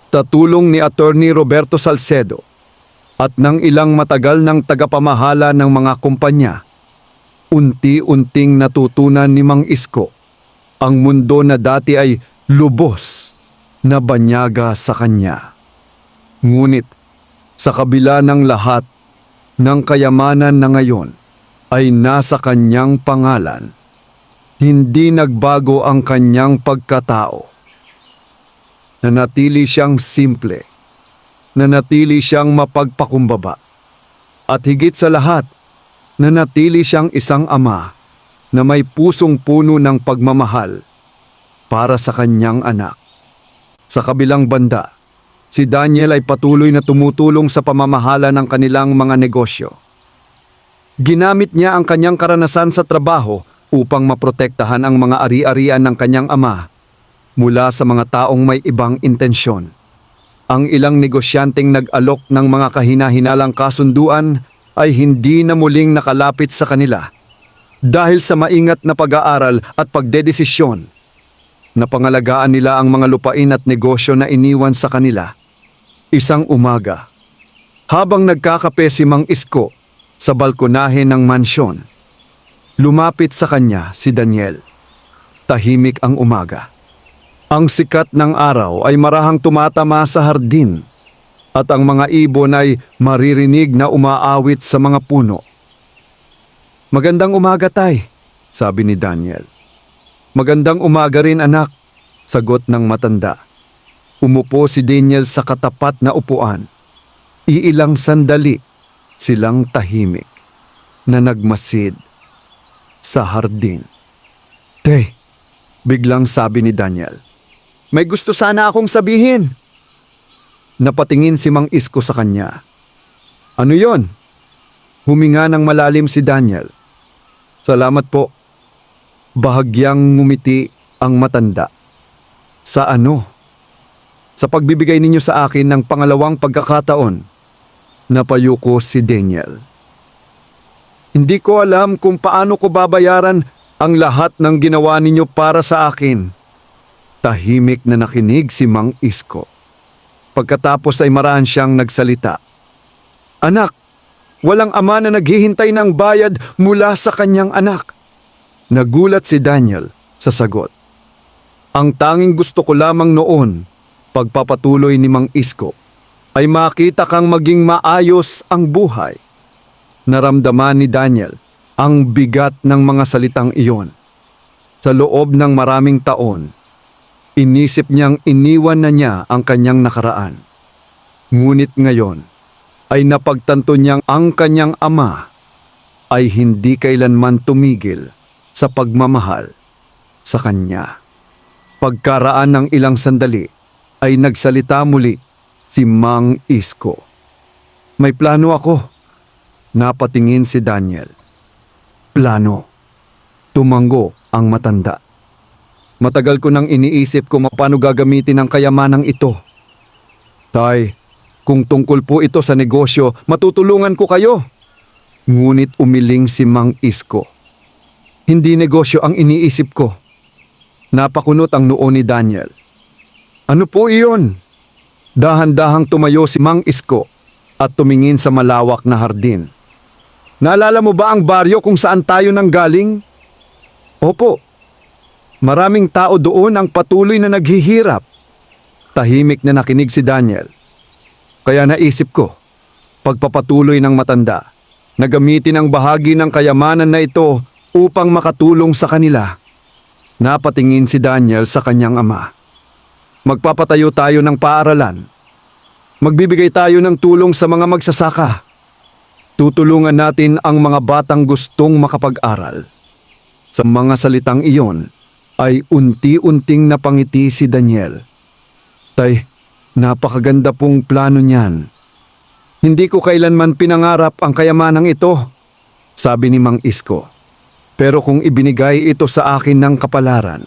Tatulong ni Attorney Roberto Salcedo at ng ilang matagal ng tagapamahala ng mga kumpanya, unti-unting natutunan ni Mang Isko ang mundo na dati ay lubos na banyaga sa kanya. Ngunit sa kabila ng lahat ng kayamanan na ngayon ay nasa kanyang pangalan, hindi nagbago ang kanyang pagkatao. Nanatili siyang simple, nanatili siyang mapagpakumbaba, at higit sa lahat, nanatili siyang isang ama na may pusong puno ng pagmamahal para sa kanyang anak. Sa kabilang banda, si Daniel ay patuloy na tumutulong sa pamamahala ng kanilang mga negosyo. Ginamit niya ang kanyang karanasan sa trabaho upang maprotektahan ang mga ari-arian ng kanyang ama mula sa mga taong may ibang intensyon. Ang ilang negosyanteng nag-alok ng mga kahina-hinalang kasunduan ay hindi na muling nakalapit sa kanila dahil sa maingat na pag-aaral at pagdedesisyon. Napangalagaan nila ang mga lupain at negosyo na iniwan sa kanila. Isang umaga, habang nagkakape si Mang Isko sa balkonahe ng mansyon, lumapit sa kanya si Daniel. Tahimik ang umaga. Ang sikat ng araw ay marahang tumatama sa hardin at ang mga ibon ay maririnig na umaawit sa mga puno. Magandang umaga, Tay, sabi ni Daniel. Magandang umaga rin, anak, sagot ng matanda. Umupo si Daniel sa katapat na upuan. Iilang sandali silang tahimik na nagmasid sa hardin. Tay, biglang sabi ni Daniel, may gusto sana akong sabihin. Napatingin si Mang Isko sa kanya. Ano yon? Huminga ng malalim si Daniel. Salamat po. Bahagyang ngumiti ang matanda. Sa ano? Sa pagbibigay ninyo sa akin ng pangalawang pagkakataon. Napayuko si Daniel. Hindi ko alam kung paano ko babayaran ang lahat ng ginawa ninyo para sa akin. Tahimik na nakinig si Mang Isko. Pagkatapos ay maraan siyang nagsalita. Anak, walang ama na naghihintay ng bayad mula sa kanyang anak. Nagulat si Daniel sa sagot. Ang tanging gusto ko lamang noon, pagpapatuloy ni Mang Isko, ay makita kang maging maayos ang buhay. Naramdaman ni Daniel ang bigat ng mga salitang iyon. Sa loob ng maraming taon, inisip niyang iniwan na niya ang kanyang nakaraan. Ngunit ngayon ay napagtanto niyang ang kanyang ama ay hindi kailanman tumigil sa pagmamahal sa kanya. Pagkaraan ng ilang sandali ay nagsalita muli si Mang Isko. May plano ako. Napatingin si Daniel. Plano. Tumango ang matanda. Matagal ko nang iniisip kung paano gagamitin ang kayamanang ito. Tay, kung tungkol po ito sa negosyo, matutulungan ko kayo. Ngunit umiling si Mang Isko. Hindi negosyo ang iniisip ko. Napakunot ang noo ni Daniel. Ano po iyon? Dahan-dahang tumayo si Mang Isko at tumingin sa malawak na hardin. Naalala mo ba ang baryo kung saan tayo nanggaling? Opo. Maraming tao doon ang patuloy na naghihirap. Tahimik na nakinig si Daniel. Kaya naisip ko, pagpapatuloy ng matanda, na gamitin ang bahagi ng kayamanan na ito upang makatulong sa kanila. Napatingin si Daniel sa kanyang ama. Magpapatayo tayo ng paaralan. Magbibigay tayo ng tulong sa mga magsasaka. Tutulungan natin ang mga batang gustong makapag-aral. Sa mga salitang iyon ay unti-unting napangiti si Daniel. Tay, napakaganda pong plano niyan. Hindi ko kailanman pinangarap ang kayamanang ito, sabi ni Mang Isko. Pero kung ibinigay ito sa akin ng kapalaran,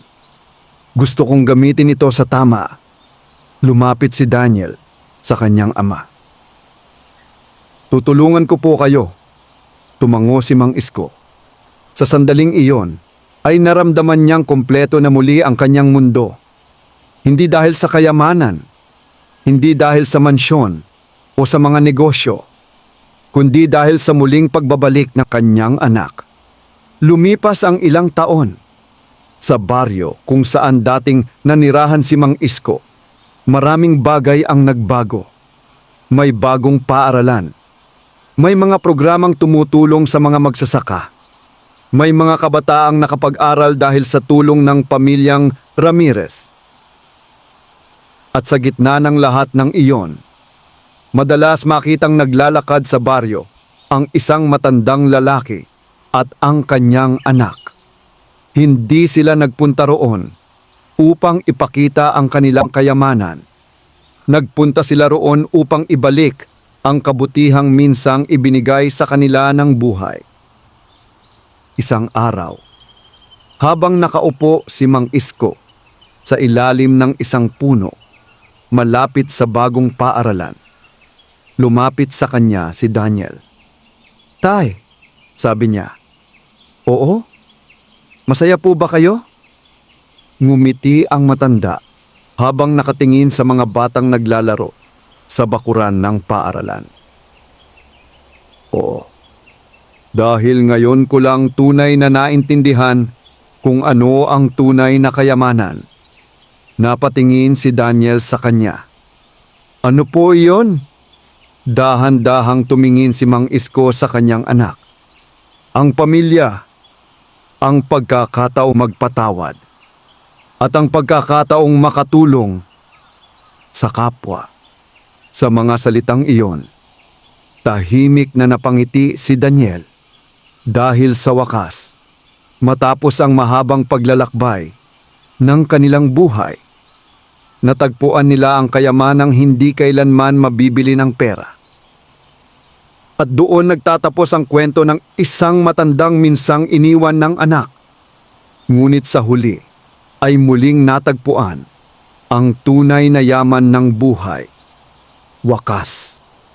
gusto kong gamitin ito sa tama. Lumapit si Daniel sa kanyang ama. Tutulungan ko po kayo. Tumango si Mang Isko. Sa sandaling iyon ay naramdaman niyang kompleto na muli ang kanyang mundo. Hindi dahil sa kayamanan, hindi dahil sa mansyon o sa mga negosyo, kundi dahil sa muling pagbabalik ng kanyang anak. Lumipas ang ilang taon. Sa baryo kung saan dating nanirahan si Mang Isko, maraming bagay ang nagbago. May bagong paaralan. May mga programang tumutulong sa mga magsasaka. May mga kabataang nakapag-aral dahil sa tulong ng pamilyang Ramirez. At sa gitna ng lahat ng iyon, madalas makitang naglalakad sa baryo ang isang matandang lalaki at ang kanyang anak. Hindi sila nagpunta roon upang ipakita ang kanilang kayamanan. Nagpunta sila roon upang ibalik ang kabutihang minsang ibinigay sa kanila ng buhay. Isang araw, habang nakaupo si Mang Isko sa ilalim ng isang puno, malapit sa bagong paaralan, lumapit sa kanya si Daniel. Tay, sabi niya. Oo? Masaya po ba kayo? Ngumiti ang matanda habang nakatingin sa mga batang naglalaro sa bakuran ng paaralan. Oo. Dahil ngayon ko lang tunay na naintindihan kung ano ang tunay na kayamanan. Napatingin si Daniel sa kanya. Ano po iyon? Dahan-dahang tumingin si Mang Isko sa kanyang anak. Ang pamilya, ang pagkakataong magpatawad, at ang pagkakataong makatulong sa kapwa. Sa mga salitang iyon, tahimik na napangiti si Daniel dahil sa wakas, matapos ang mahabang paglalakbay ng kanilang buhay, natagpuan nila ang kayamanang hindi kailanman mabibili ng pera. At doon nagtatapos ang kwento ng isang matandang minsang iniwan ng anak. Ngunit sa huli ay muling natagpuan ang tunay na yaman ng buhay. Wakas.